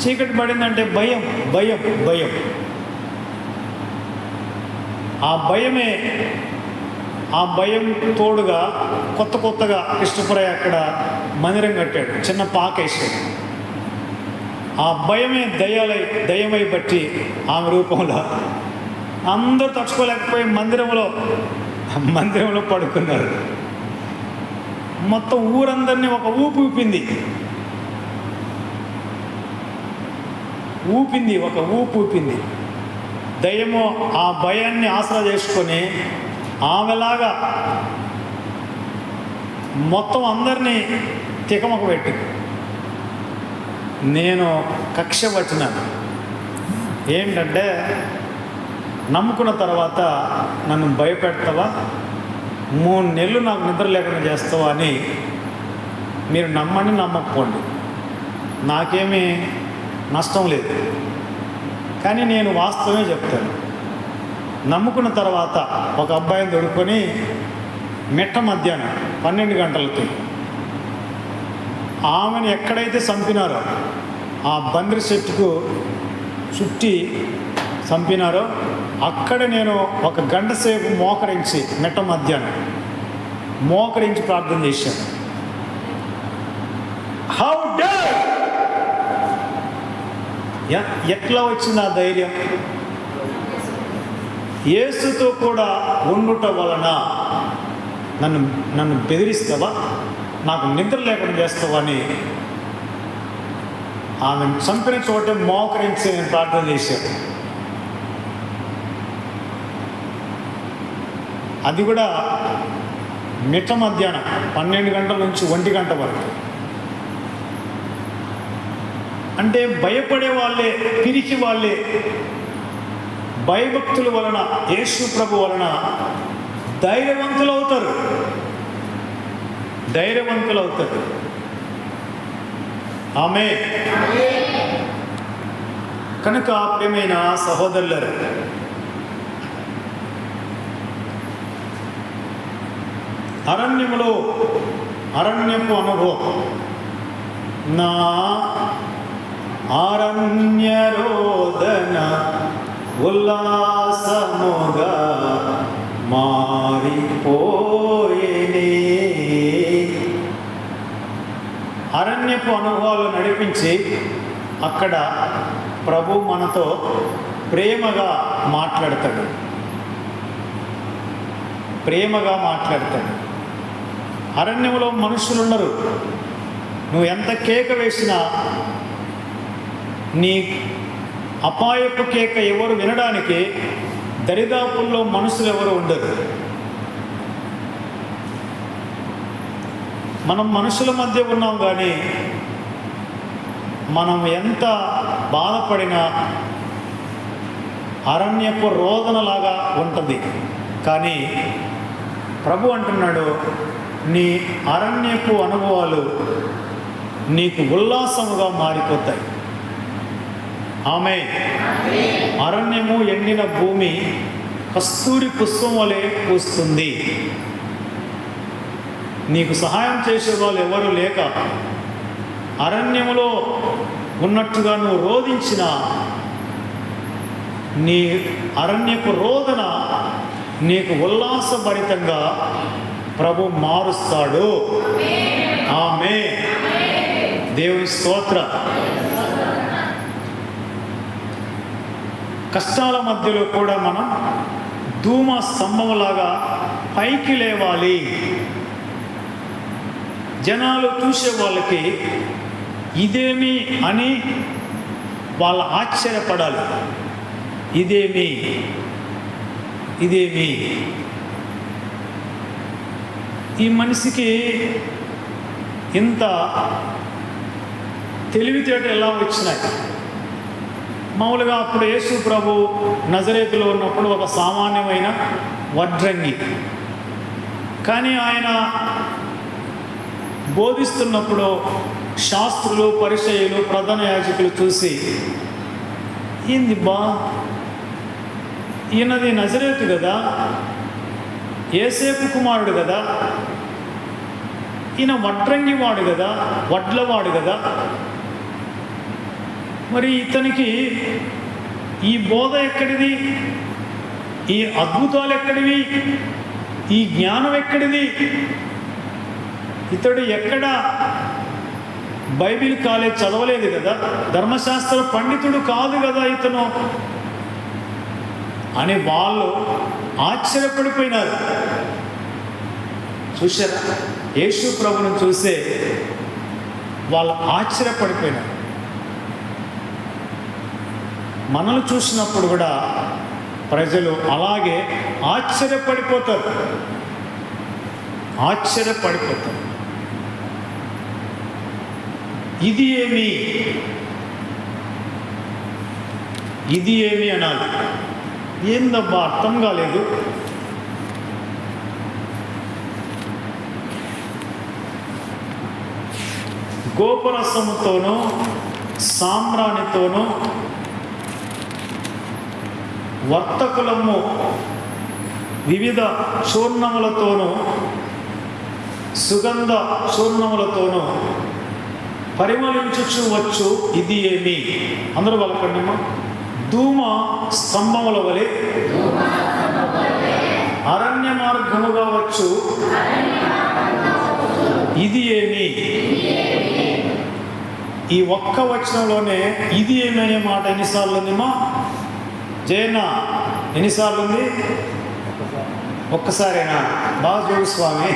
చీకటి పడిందంటే భయం. ఆ భయం తోడుగా కొత్తగా కృష్ణపురయ్య అక్కడ మందిరం కట్టాడు, చిన్న పాకేసాడు. ఆ భయమే దయ్యమై బట్టి ఆమె రూపంలో అందరూ తట్టుకోలేకపోయి మందిరంలో పడుకున్నారు. మొత్తం ఊరందరినీ ఒక ఊపింది. దయ్యము ఆ భయాన్ని ఆసరా చేసుకొని ఆమెలాగా మొత్తం అందరినీ తికమక పెట్టి, నేను కక్ష పట్టినాను. ఏంటంటే, నమ్ముకున్న తర్వాత నన్ను భయపెడతావా, 3 నెలలు నాకు నిద్ర లేకుండా చేస్తావా అని మీరు నమ్మండి, నమ్మకపోండి, నాకేమీ నష్టం లేదు. కానీ నేను వాస్తవమే చెప్తాను. నమ్ముకున్న తర్వాత ఒక అబ్బాయిని దొరుకుని మిట్ట మధ్యాహ్నం 12 గంటలకి ఆమెను ఎక్కడైతే చంపినారో ఆ బంద్రి చెట్టుకు చుట్టి చంపినారో అక్కడ నేను 1 గంట సేపు మోకరించి మిట్ట మధ్యాహ్నం ప్రార్థన చేశాను. How dare! ఎట్లా వచ్చింది ఆ ధైర్యం? యేసుతో కూడా ఉండుట వలన నన్ను బెదిరిస్తావా, నాకు నిద్ర లేకుండా చేస్తావా అని ఆమె చంపిన చోటే మోకరించి నేను ప్రార్థన చేశాను. అది కూడా మిట్ట మధ్యాహ్నం 12 గంటల నుంచి 1 గంట వరకు. అంటే భయపడే వాళ్ళే, పిరికి వాళ్ళే భయభక్తుల వలన, యేసు ప్రభు వలన ధైర్యవంతులవుతారు. ఆమేన్. కనుక ప్రియమైన సహోదరులారా, అరణ్యపు అనుభవం, నా అరణ్య రోదన ఉల్లాసముగా మారిపోయేనే. అరణ్యపు అనుభవాలు నడిపించి అక్కడ ప్రభు మనతో ప్రేమగా మాట్లాడతాడు. అరణ్యంలో మనుషులు ఉన్నారు. నువ్వు ఎంత కేక వేసినా నీ అపాయపు కేక ఎవరు వినడానికి దరిదాపుల్లో మనుషులు ఎవరు ఉండరు. మనం మనుషుల మధ్య ఉన్నాం, కానీ మనం ఎంత బాధపడినా అరణ్యపు రోదనలాగా ఉంటుంది. కానీ ప్రభు అంటున్నాడు, నీ అరణ్యపు అనుభవాలు నీకు ఉల్లాసముగా మారిపోతాయి. ఆమేన్. అరణ్యము ఎండిన భూమి కస్తూరి పుష్పం వలె పూస్తుంది. నీకు సహాయం చేసే వాళ్ళు ఎవరు లేక అరణ్యములో ఉన్నట్టుగా నువ్వు రోధించిన నీ అరణ్యపు రోదన నీకు ఉల్లాసభరితంగా ప్రభు మారుస్తాడు. ఆమేన్. దేవుని స్తోత్రం. కష్టాల మధ్యలో కూడా మనం ధూమ స్తంభంలాగా పైకి లేవాలి. జనాలు చూసే వాళ్ళకి ఇదేమి అని వాళ్ళు ఆశ్చర్యపడాలి. ఇదేమి ఈ మనిషికి ఇంత తెలివితేట ఎలా వచ్చినాయి? మామూలుగా అప్పుడు యేసు ప్రభు నజరేతులో ఉన్నప్పుడు ఒక సామాన్యమైన వడ్రంగి, కానీ ఆయన బోధిస్తున్నప్పుడు శాస్త్రులు, పరిసయ్యులు, ప్రధాన యాజకులు చూసి, ఏంది ఈయనది నజరేతు కదా, యేసేపు కుమారుడు కదా, ఈయన వడ్రంగి వాడు కదా, వడ్లవాడు కదా, మరి ఇతనికి ఈ బోధ ఎక్కడిది? ఈ అద్భుతాలు ఎక్కడివి? ఈ జ్ఞానం ఎక్కడిది? ఇతడు ఎక్కడ బైబిల్ కాలేజ్ చదవలేదు కదా, ధర్మశాస్త్ర పండితుడు కాదు కదా ఇతను అని వాళ్ళు ఆశ్చర్యపడిపోయినారు. చూశారా? యేసు ప్రభువును చూసే వాళ్ళు ఆశ్చర్యపడిపోయినారు. మనల్ని చూసినప్పుడు కూడా ప్రజలు అలాగే ఆశ్చర్యపడిపోతారు. ఇది ఏమి అనాలి. ఏందబ్బా అర్థం కాలేదు. గోపరసముతోనూ సామ్రాణితోనూ వర్తకులము వివిధ చూర్ణములతోనూ సుగంధ చూర్ణములతోనూ పరిమళించుచు వచ్చు. ఇది ఏమి? అందరూ పలకండిమా. ధూమ స్తంభముల వలె అరణ్య మార్గముగా వచ్చు. ఇది ఏమి? ఈ ఒక్క వచనంలోనే ఇది ఏమి అనే మాట ఎన్నిసార్లు ఉందిమా? జయన్న, ఎన్నిసార్లు ఉంది? ఒక్కసారేనా? బాగా చూడు స్వామి.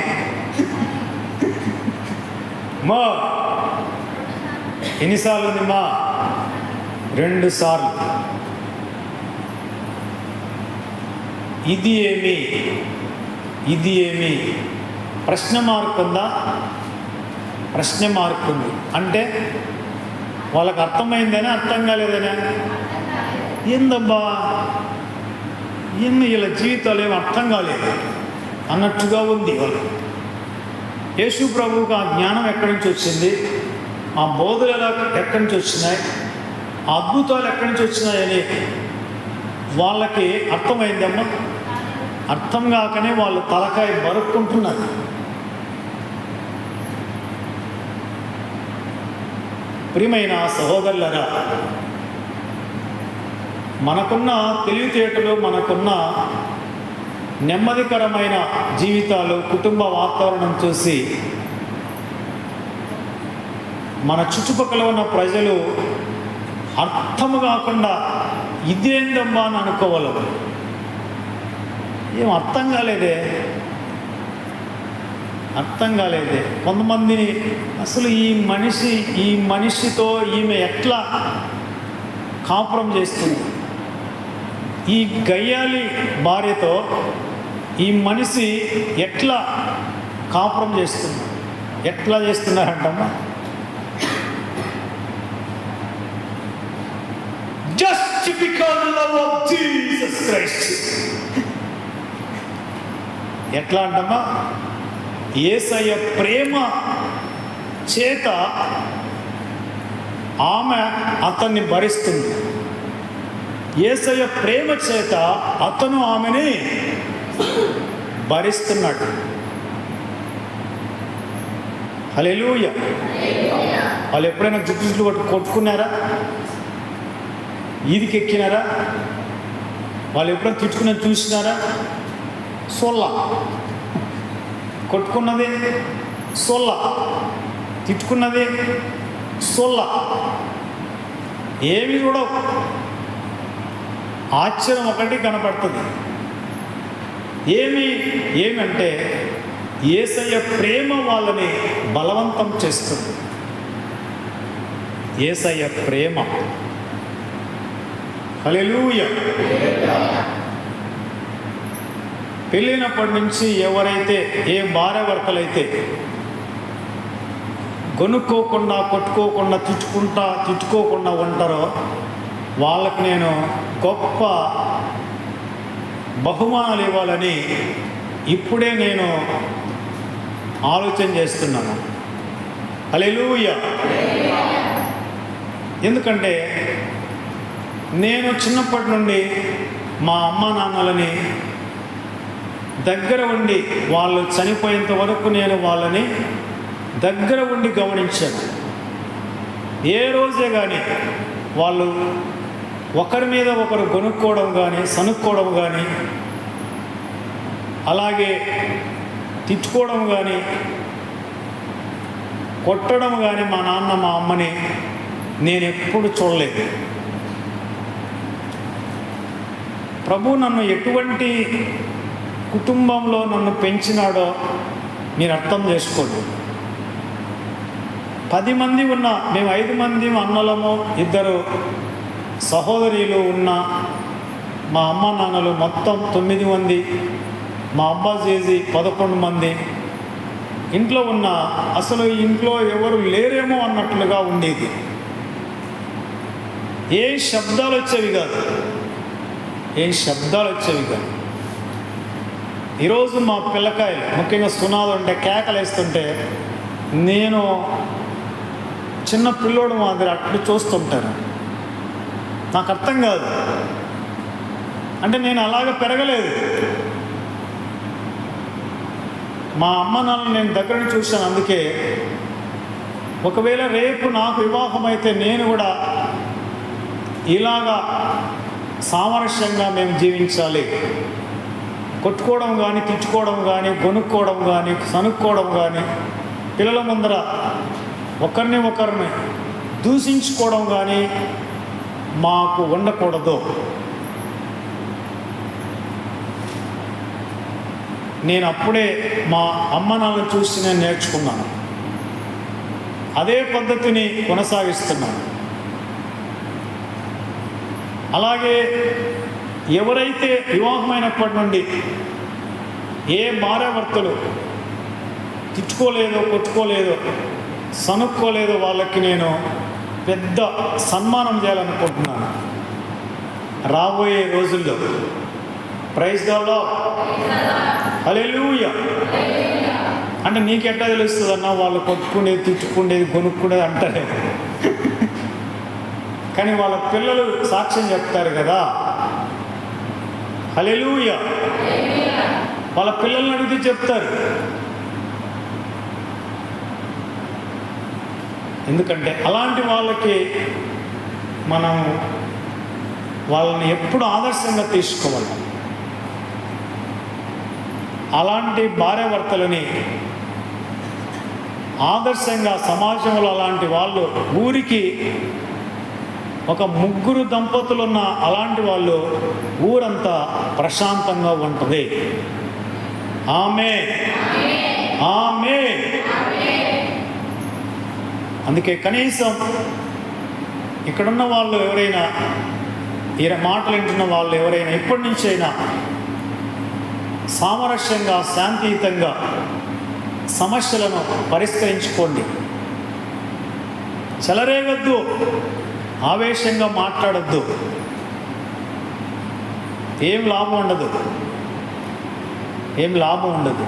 మా ఎన్నిసార్లు ఉంది మా? 2 సార్లు. ఇది ఏమి ప్రశ్న మార్క్ ఉందా? ప్రశ్న మార్క్ ఉంది. అంటే వాళ్ళకి అర్థమైందని అర్థం కాలేదనే, ఏందబ్బా వీళ్ళ జీవితాలు ఏమి అర్థం కాలేదు అన్నట్టుగా ఉంది వాళ్ళు. యేసు ప్రభువుకు ఆ జ్ఞానం ఎక్కడి నుంచి వచ్చింది, ఆ బోధలు ఎక్కడి నుంచి వచ్చినాయి, ఆ అద్భుతాలు ఎక్కడి నుంచి వచ్చినాయని వాళ్ళకి అర్థమైందమ్మా. అర్థం కాకనే వాళ్ళు తలకాయ బరుక్కుంటున్నారు. ప్రియమైన సహోదరులరా, మనకున్న తెలివితేటలు, మనకున్న నెమ్మదికరమైన జీవితాలు, కుటుంబ వాతావరణం చూసి మన చుట్టుపక్కల ఉన్న ప్రజలు అర్థము కాకుండా ఇదేందమ్మా అని అనుకోవాలి. ఏం అర్థం కాలేదే, అర్థం కాలేదే. కొంతమందిని అసలు ఈ మనిషితో ఈమె ఎట్లా కాపురం చేస్తుంది, ఈ గయ్యాలి భార్యతో ఈ మనిషి ఎట్లా కాపురం చేస్తుంది, ఎట్లా చేస్తున్నారంటమ్మా? Just because love of Jesus Christ. ఎట్లా అంటమ్మా? యేసయ్య ప్రేమ చేత ఆమె అతన్ని భరిస్తుంది. యేసయ్య ప్రేమ చేత అతను ఆమెని భరిస్తున్నాడు. హల్లెలూయా. వాళ్ళు ఎప్పుడైనా జుట్టు కొట్టుకున్నారా? ఈదికి ఎక్కినారా? వాళ్ళు ఎప్పుడైనా తిట్టుకున్న చూసినారా? సొల్ల కొట్టుకున్నది సొల్ల, తిట్టుకున్నది సొల్ల. ఏమి కూడా ఆశ్చర్యం ఒకటి కనపడుతుంది. ఏమంటే యేసయ్య ప్రేమ వాళ్ళని బలవంతం చేస్తుంది. యేసయ్య ప్రేమ. హల్లెలూయా. పెళ్ళినప్పటి నుంచి ఎవరైతే ఏ భార్యాభర్తలైతే కొనుక్కోకుండా, కొట్టుకోకుండా, తిట్టుకోకుండా ఉంటారో వాళ్ళకి నేను గొప్ప బహుమానాలు ఇవ్వాలని ఇప్పుడే నేను ఆలోచన చేస్తున్నాను. హల్లెలూయా. ఎందుకంటే నేను చిన్నప్పటి నుండి మా అమ్మ నాన్నలని దగ్గర ఉండి, వాళ్ళు చనిపోయేంత వరకు నేను వాళ్ళని దగ్గర ఉండి గమనించాను. ఏ రోజే కానీ వాళ్ళు ఒకరి మీద ఒకరు కొనుక్కోవడం కానీ, సనుక్కోవడం కానీ, అలాగే తిట్టుకోవడం కానీ, కొట్టడం కానీ మా నాన్న మా అమ్మని నేను ఎప్పుడు చూడలేదు. ప్రభు నన్ను ఎటువంటి కుటుంబంలో నన్ను పెంచినాడో మీరు అర్థం చేసుకోండి. 10 మంది ఉన్న, మేము 5 మంది అన్నలము, 2 సహోదరులు ఉన్న మా అమ్మ నాన్నలు మొత్తం 9 మంది, మా అబ్బా చేసి 11 మంది ఇంట్లో ఉన్న, అసలు ఇంట్లో ఎవరు లేరేమో అన్నట్లుగా ఉండేది. ఏ శబ్దాలు వచ్చేవి కాదు. ఈరోజు మా పిల్లకాయలు, ముఖ్యంగా సునాలు అంటే కేకలు వేస్తుంటే నేను చిన్న పిల్లోడు మాదిరి అట్లు చూస్తుంటాను. నాకు అర్థం కాదు. అంటే నేను అలాగ పెరగలేదు. మా అమ్మ నాన్నని నేను దగ్గర చూశాను. అందుకే ఒకవేళ రేపు నాకు వివాహం అయితే నేను కూడా ఇలాగా సామరస్యంగా మేము జీవించాలి. కొట్టుకోవడం కానీ, తిట్టుకోవడం కానీ, కొనుక్కోవడం కానీ, సనుక్కోవడం కానీ, పిల్లల ముందర ఒకరిని దూషించుకోవడం కానీ మాకు ఉండకూడదు. నేను అప్పుడే మా అమ్మ నాన్నను చూసి నేను నేర్చుకున్నాను. అదే పద్ధతిని కొనసాగిస్తున్నాను. అలాగే ఎవరైతే వివాహమైనప్పటి నుండి ఏ భార్యాభర్తలు తిట్టుకోలేదో, కొట్టుకోలేదో, సనుక్కోలేదో వాళ్ళకి నేను పెద్ద సన్మానం చేయాలనుకుంటున్నాను రాబోయే రోజుల్లో. ప్రైజ్ ద లార్డ్, హల్లెలూయా. అంటే నీకెట్టా తెలుస్తుంది అన్న వాళ్ళు కొట్టుకునేది, తిట్టుకునేది, కొనుక్కునేది అంటారే. కానీ వాళ్ళ పిల్లలు సాక్ష్యం చెప్తారు కదా, హల్లెలూయా. వాళ్ళ పిల్లల్ని అడిగితే చెప్తారు. ఎందుకంటే అలాంటి వాళ్ళకి మనం వాళ్ళని ఎప్పుడు ఆదర్శంగా తీసుకోవాలి. అలాంటి భార్యాభర్తలని ఆదర్శంగా సమాజంలో అలాంటి వాళ్ళు, ఊరికి ఒక 3 దంపతులు ఉన్న అలాంటి వాళ్ళు ఊరంతా ప్రశాంతంగా ఉంటుంది. ఆమేన్, ఆమేన్. అందుకే కనీసం ఇక్కడున్న వాళ్ళు ఎవరైనా, ఈ మాటలు వింటున్న వాళ్ళు ఎవరైనా ఇప్పటి నుంచి అయినా సామరస్యంగా, శాంతియుతంగా సమస్యలను పరిష్కరించుకోండి. చెలరేగద్దు, ఆవేశంగా మాట్లాడద్దు. ఏం లాభం ఉండదు, ఏం లాభం ఉండదు.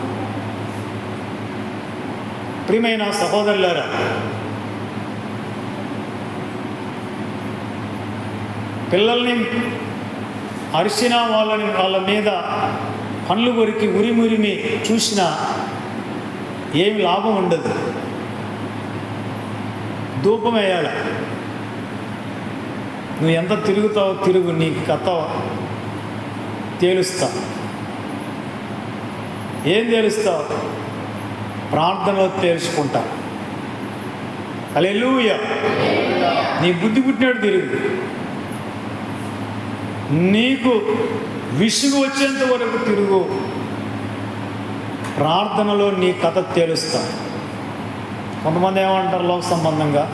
ప్రియమైన సహోదరులారా, పిల్లల్ని అరిసిన వాళ్ళ మీద పండ్లు కొరికి ఉరిమురిమి చూసినా ఏమి లాభం ఉండదు. ధూపం వేయాలి. నువ్వు ఎంత తిరుగుతావో తిరుగు, నీ కథ తేలుస్తా. ఏం తేలుస్తావు? ప్రార్థనలో తేల్చుకుంటా. హల్లెలూయా. నీ బుద్ధి పుట్టినట్టు తిరుగు. నీకు విసుగు వచ్చేంత వరకు తిరుగు. ప్రార్థనలో నీ కథ తేలుస్తా. కొంతమంది ఏమంటారు లోక సంబంధంగా,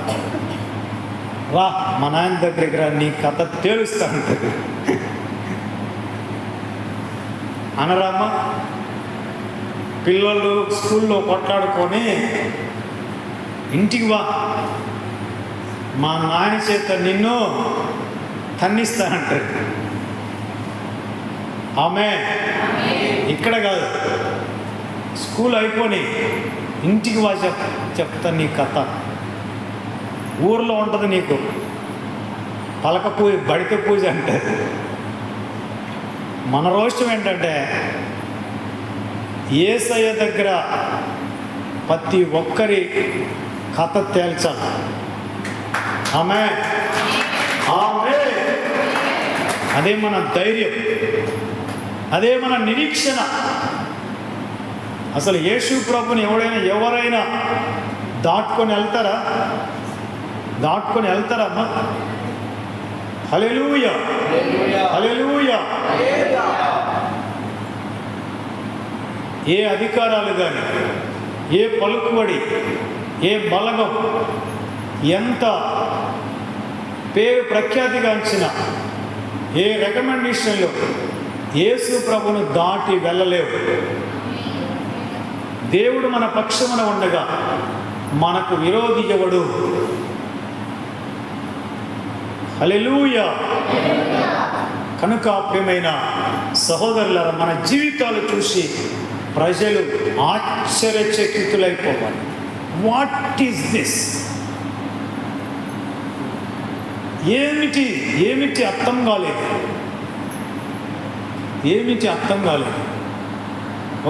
రా మా నాయన దగ్గరికి రా, నీ కథ తేలుస్తా అంటారు. అనరామా? పిల్లలు స్కూల్లో కొట్లాడుకొని ఇంటికి వా, మా నాయన చేత నిన్ను తన్నిస్తానంటారు. ఆమేన్. ఇక్కడ కాదు, స్కూల్ అయిపోయి ఇంటికి వా, చెప్తా నీ కథ. ఊర్లో ఉంటుంది నీకు పలక పూజ, బడిత పూజ అంటారు. మన రోషం ఏంటంటే యేసయ్య దగ్గర ప్రతి ఒక్కరి కథ తేల్చాలి. ఆమేన్, ఆమేన్. అదే మన ధైర్యం, అదే మన నిరీక్షణ. అసలు యేసు ప్రభుని ఎవరైనా దాటుకొని వెళ్తారా? దాటుకొని వెళ్తారమ్మా? హల్లెలూయా, హల్లెలూయా. ఏ అధికారాలు కానీ, ఏ పలుకుబడి, ఏ బలగం, ఎంత పేరు ప్రఖ్యాతిగాంచిన ఏ రికమెండేషన్లు యేసు ప్రభును దాటి వెళ్ళలేవు. దేవుడు మన పక్షమున ఉండగా మనకు విరోధి ఎవడు? హల్లెలూయా. కనుక ప్రియమైన సహోదరులారా, మన జీవితాలు చూసి ప్రజలు ఆశ్చర్యచకితులైపోవాలి. What is this? ఏమిటి అర్థం కాలేదు, ఏమిటి అర్థం కాలేదు.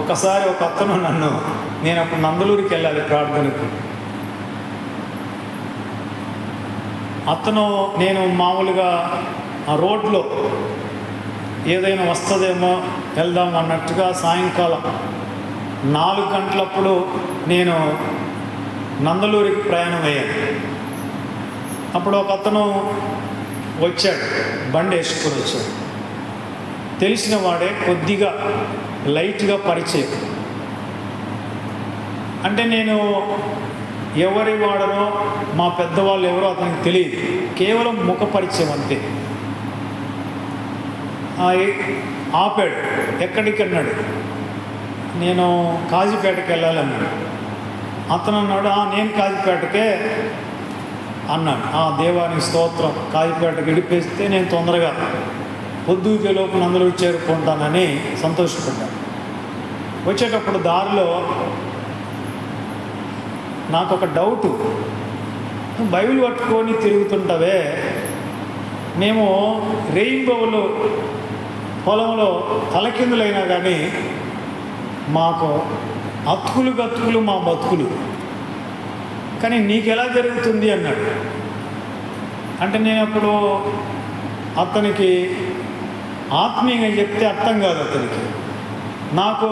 ఒకసారి ఒక అతను నేను అప్పుడు నందలూరుకి వెళ్ళాలి ప్రార్థనకు. అతను నేను మామూలుగా ఆ రోడ్లో ఏదైనా వస్తుందేమో వెళ్దాం అన్నట్టుగా సాయంకాలం 4 గంటలప్పుడు నేను నందలూరికి ప్రయాణం అయ్యాను. అప్పుడు ఒక అతను వచ్చాడు, బండి వేసుకొని వచ్చాడు. తెలిసిన వాడే, కొద్దిగా లైట్గా పరిచయం. అంటే నేను ఎవరి వాడనో మా పెద్దవాళ్ళు ఎవరో అతనికి తెలియదు, కేవలం ముఖ పరిచయం అంతే. ఆపాడు. ఎక్కడికి అన్నాడు. నేను కాజీపేటకి వెళ్ళాలన్నాడు. అతను అన్నాడు, నేను కాజీపేటకే అన్నాడు. దేవానికి స్తోత్రం, కాజీపేటకి ఇడిపేస్తే నేను తొందరగా పొద్దుకేలోపు నందులు చేరుకుంటానని సంతోషపడ్డాను. వచ్చేటప్పుడు దారిలో నాకు ఒక డౌటు, నువ్వు బైబిల్ పట్టుకొని తిరుగుతుంటావే, మేము రెయిన్బోలో పొలంలో తలకిందులైనా కానీ మాకు అతుకులు గతుకులు మా బతుకులు, కానీ నీకు ఎలా జరుగుతుంది అన్నాడు. అంటే నేను అప్పుడు అతనికి ఆత్మీయంగా చెప్తే అర్థం కాదు అతనికి. నాకు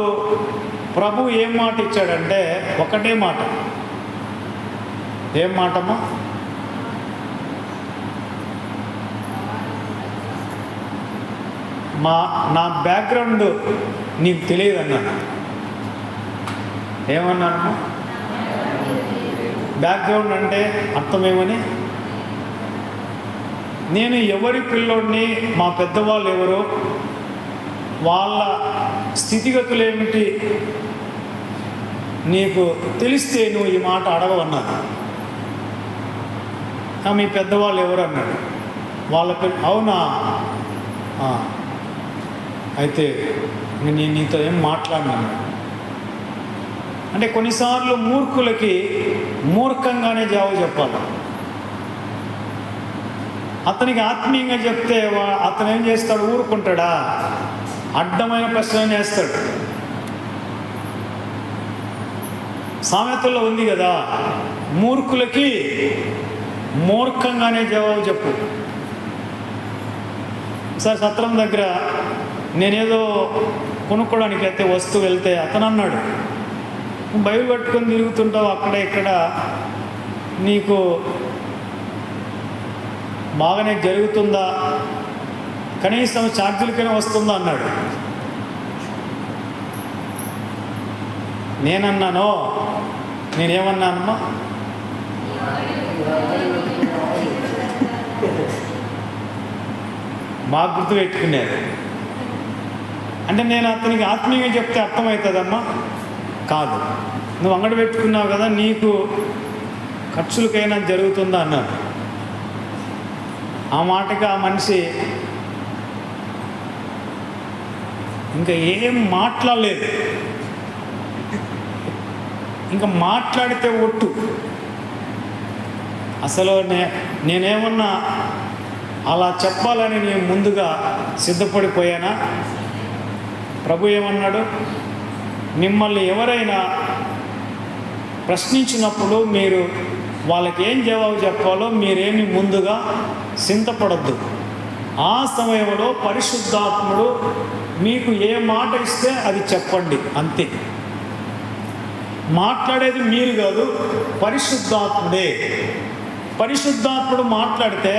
ప్రభు ఏం మాట ఇచ్చాడంటే ఒకటే మాట. ఏం మాటమ్మా? నా బ్యాక్గ్రౌండ్ నీకు తెలియదు అన్నాను. ఏమన్నాను? బ్యాక్గ్రౌండ్ అంటే అర్థమేమని, నేను ఎవరి పిల్లోడిని, మా పెద్దవాళ్ళు ఎవరో, వాళ్ళ స్థితిగతులు ఏమిటి నీకు తెలిస్తే నువ్వు ఈ మాట అడగవన్నాను. మీ పెద్దవాళ్ళు ఎవరు అన్నాడు. వాళ్ళ అవునా, అయితే నేను నీతో ఏం మాట్లాడినాను. అంటే కొన్నిసార్లు మూర్ఖులకి మూర్ఖంగానే జవాబు చెప్పాలి. అతనికి ఆత్మీయంగా చెప్తే అతను ఏం చేస్తాడు? ఊరుకుంటాడా? అడ్డమైన ప్రశ్న చేస్తాడు. సామెతల్లో ఉంది కదా, మూర్ఖులకి మూర్ఖంగానే జవాబు చెప్పు. సార్ సత్రం దగ్గర నేనేదో కొనుక్కోవడానికి అయితే వస్తువు వెళ్తే అతను అన్నాడు, బైబిల్ పట్టుకొని తిరుగుతుంటావు అక్కడ ఇక్కడ, నీకు బాగానే జరుగుతుందా, కనీసం ఛార్జీలకైనా వస్తుందా అన్నాడు. నేనన్నాను, నేనేమన్నానమ్మా? బాగా గుర్తు పెట్టుకునేది. అంటే నేను అతనికి ఆత్మీయంగా చెప్తే అర్థమవుతుందమ్మా? కాదు. నువ్వు అంగడి పెట్టుకున్నావు కదా, నీకు ఖర్చులకైనా జరుగుతుందా అన్నాను. ఆ మాటకి ఆ మనిషి ఇంకా ఏం మాట్లాడలేదు. ఇంకా మాట్లాడితే ఒట్టు. అసలు నేనేమన్నా అలా చెప్పాలని నేను ముందుగా సిద్ధపడిపోయానా? ప్రభు ఏమన్నాడు? మిమ్మల్ని ఎవరైనా ప్రశ్నించినప్పుడు మీరు వాళ్ళకి ఏం జవాబు చెప్పాలో మీరేమి ముందుగా చింతపడద్దు. ఆ సమయంలో పరిశుద్ధాత్ముడు మీకు ఏ మాట ఇస్తే అది చెప్పండి, అంతే. మాట్లాడేది మీరు కాదు, పరిశుద్ధాత్ముడే. పరిశుద్ధాత్ముడు మాట్లాడితే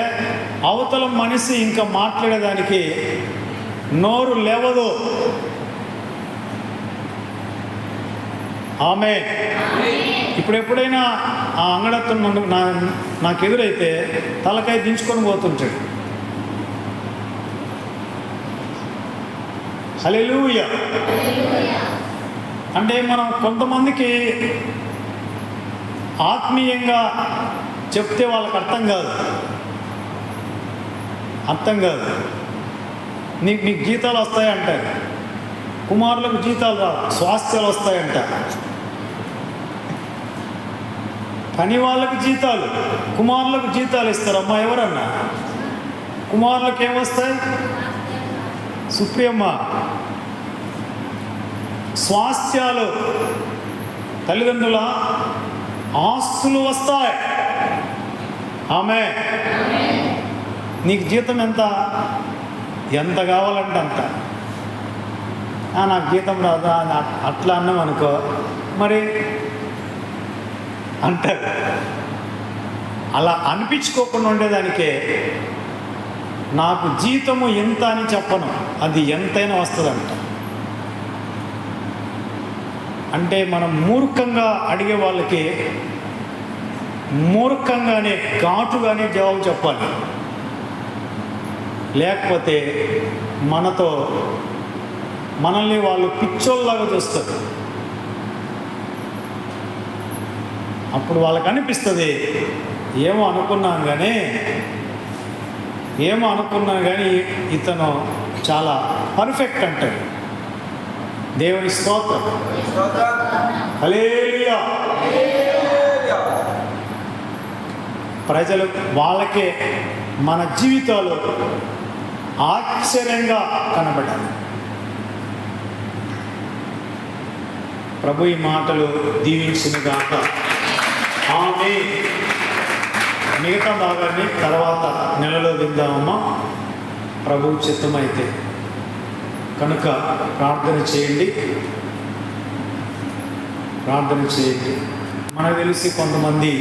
అవతల మనిషి ఇంకా మాట్లాడేదానికి నోరు లేవదు. ఆమె ఇప్పుడు ఎప్పుడైనా ఆ అంగడత్వం నాకు ఎదురైతే తలకాయ దించుకొని పోతుంటాడు. హల్లెలూయా. అంటే మనం కొంతమందికి ఆత్మీయంగా చెప్తే వాళ్ళకి అర్థం కాదు. నీకు జీతాలు వస్తాయంటారు, కుమారులకు జీతాలు రావు, స్వాస్థ్యాలు వస్తాయంట. పని వాళ్ళకు జీతాలు, కుమారులకు జీతాలు ఇస్తారమ్మా. ఎవరన్నా కుమారులకు ఏమొస్తాయి? సుప్రియమ్మ, స్వాస్థ్యాలు, తల్లిదండ్రుల ఆస్తులు వస్తాయి. ఆమె నీకు జీతం ఎంత కావాలంటే అంత. నాకు జీతం రాదా అట్లా అన్నాం అనుకో, మరి అంటారు. అలా అనిపించుకోకుండా ఉండేదానికే నాకు జీతము ఎంత అని చెప్పను, అది ఎంతైనా వస్తుందంట. అంటే మనం మూర్ఖంగా అడిగే వాళ్ళకి మూర్ఖంగానే ఘాటుగానే జవాబు చెప్పాలి. లేకపోతే మనల్ని వాళ్ళు పిచ్చోళ్ళలాగా చూస్తారు. అప్పుడు వాళ్ళకి అనిపిస్తుంది, ఏమో అనుకున్నాం కానీ ఇతను చాలా పర్ఫెక్ట్ అంటాడు. దేవుని స్తోత్రం. హల్లెలూయా. ప్రజలు వాళ్ళకే మన జీవితాలు ఆశ్చర్యంగా కనబడాలి. ప్రభు ఈ మాటలు దీవించునుగాక. ఆమేన్. మిగతా భాగాన్ని తర్వాత నెలలో విందామమ్మా, ప్రభు చిత్తమైతే. కనుక ప్రార్థన చేయండి. మనకు తెలిసి కొంతమంది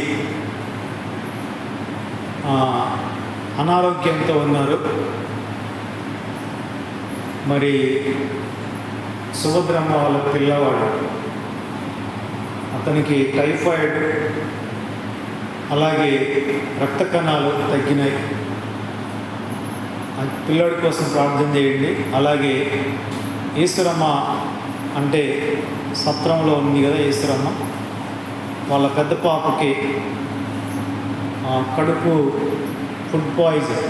అనారోగ్యంతో ఉన్నారు. మరి సుభద్రమ్మ వాళ్ళ పిల్లవాడు, అతనికి టైఫాయిడ్, అలాగే రక్త కణాలు తగ్గినాయి. పిల్లోడి కోసం ప్రార్థన చేయండి. అలాగే ఈశ్వరమ్మ అంటే సత్రంలో ఉంది కదా ఈశ్వరమ్మ, వాళ్ళ పెద్ద పాపకి కడుపు ఫుడ్ పాయిజన్,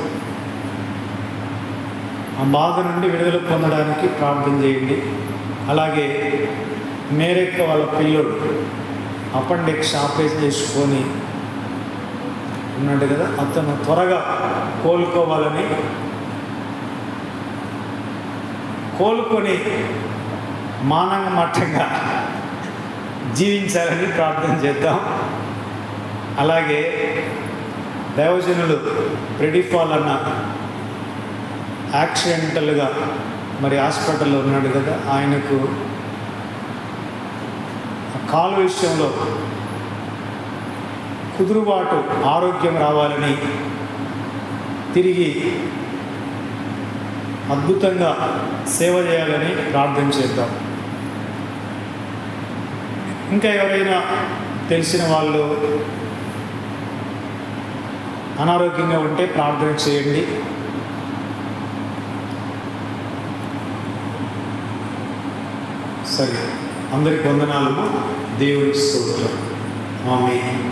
ఆ బాధ నుండి విడుదల పొందడానికి ప్రార్థన చేయండి. అలాగే మేరెక్క వాళ్ళ పిల్లోడు అపెండిక్స్ ఆపరేషన్ చేసుకొని ఉన్నాడు కదా, అతను త్వరగా కోలుకొని మానవమట్టంగా జీవించాలని ప్రార్థన చేద్దాం. అలాగే దైవజనులు ప్రెడిఫాల్ అన్న యాక్సిడెంటల్గా మరి హాస్పిటల్లో ఉన్నాడు కదా, ఆయనకు కాలు విషయంలో కుదురుబాటు ఆరోగ్యం రావాలని, తిరిగి అద్భుతంగా సేవ చేయాలని ప్రార్థన చేద్దాం. ఇంకా ఎవరైనా తెలిసిన వాళ్ళు అనారోగ్యంగా ఉంటే ప్రార్థన చేయండి. సరే, అందరికి వందనాలు. దేవుని స్తోత్రం. ఆమేన్.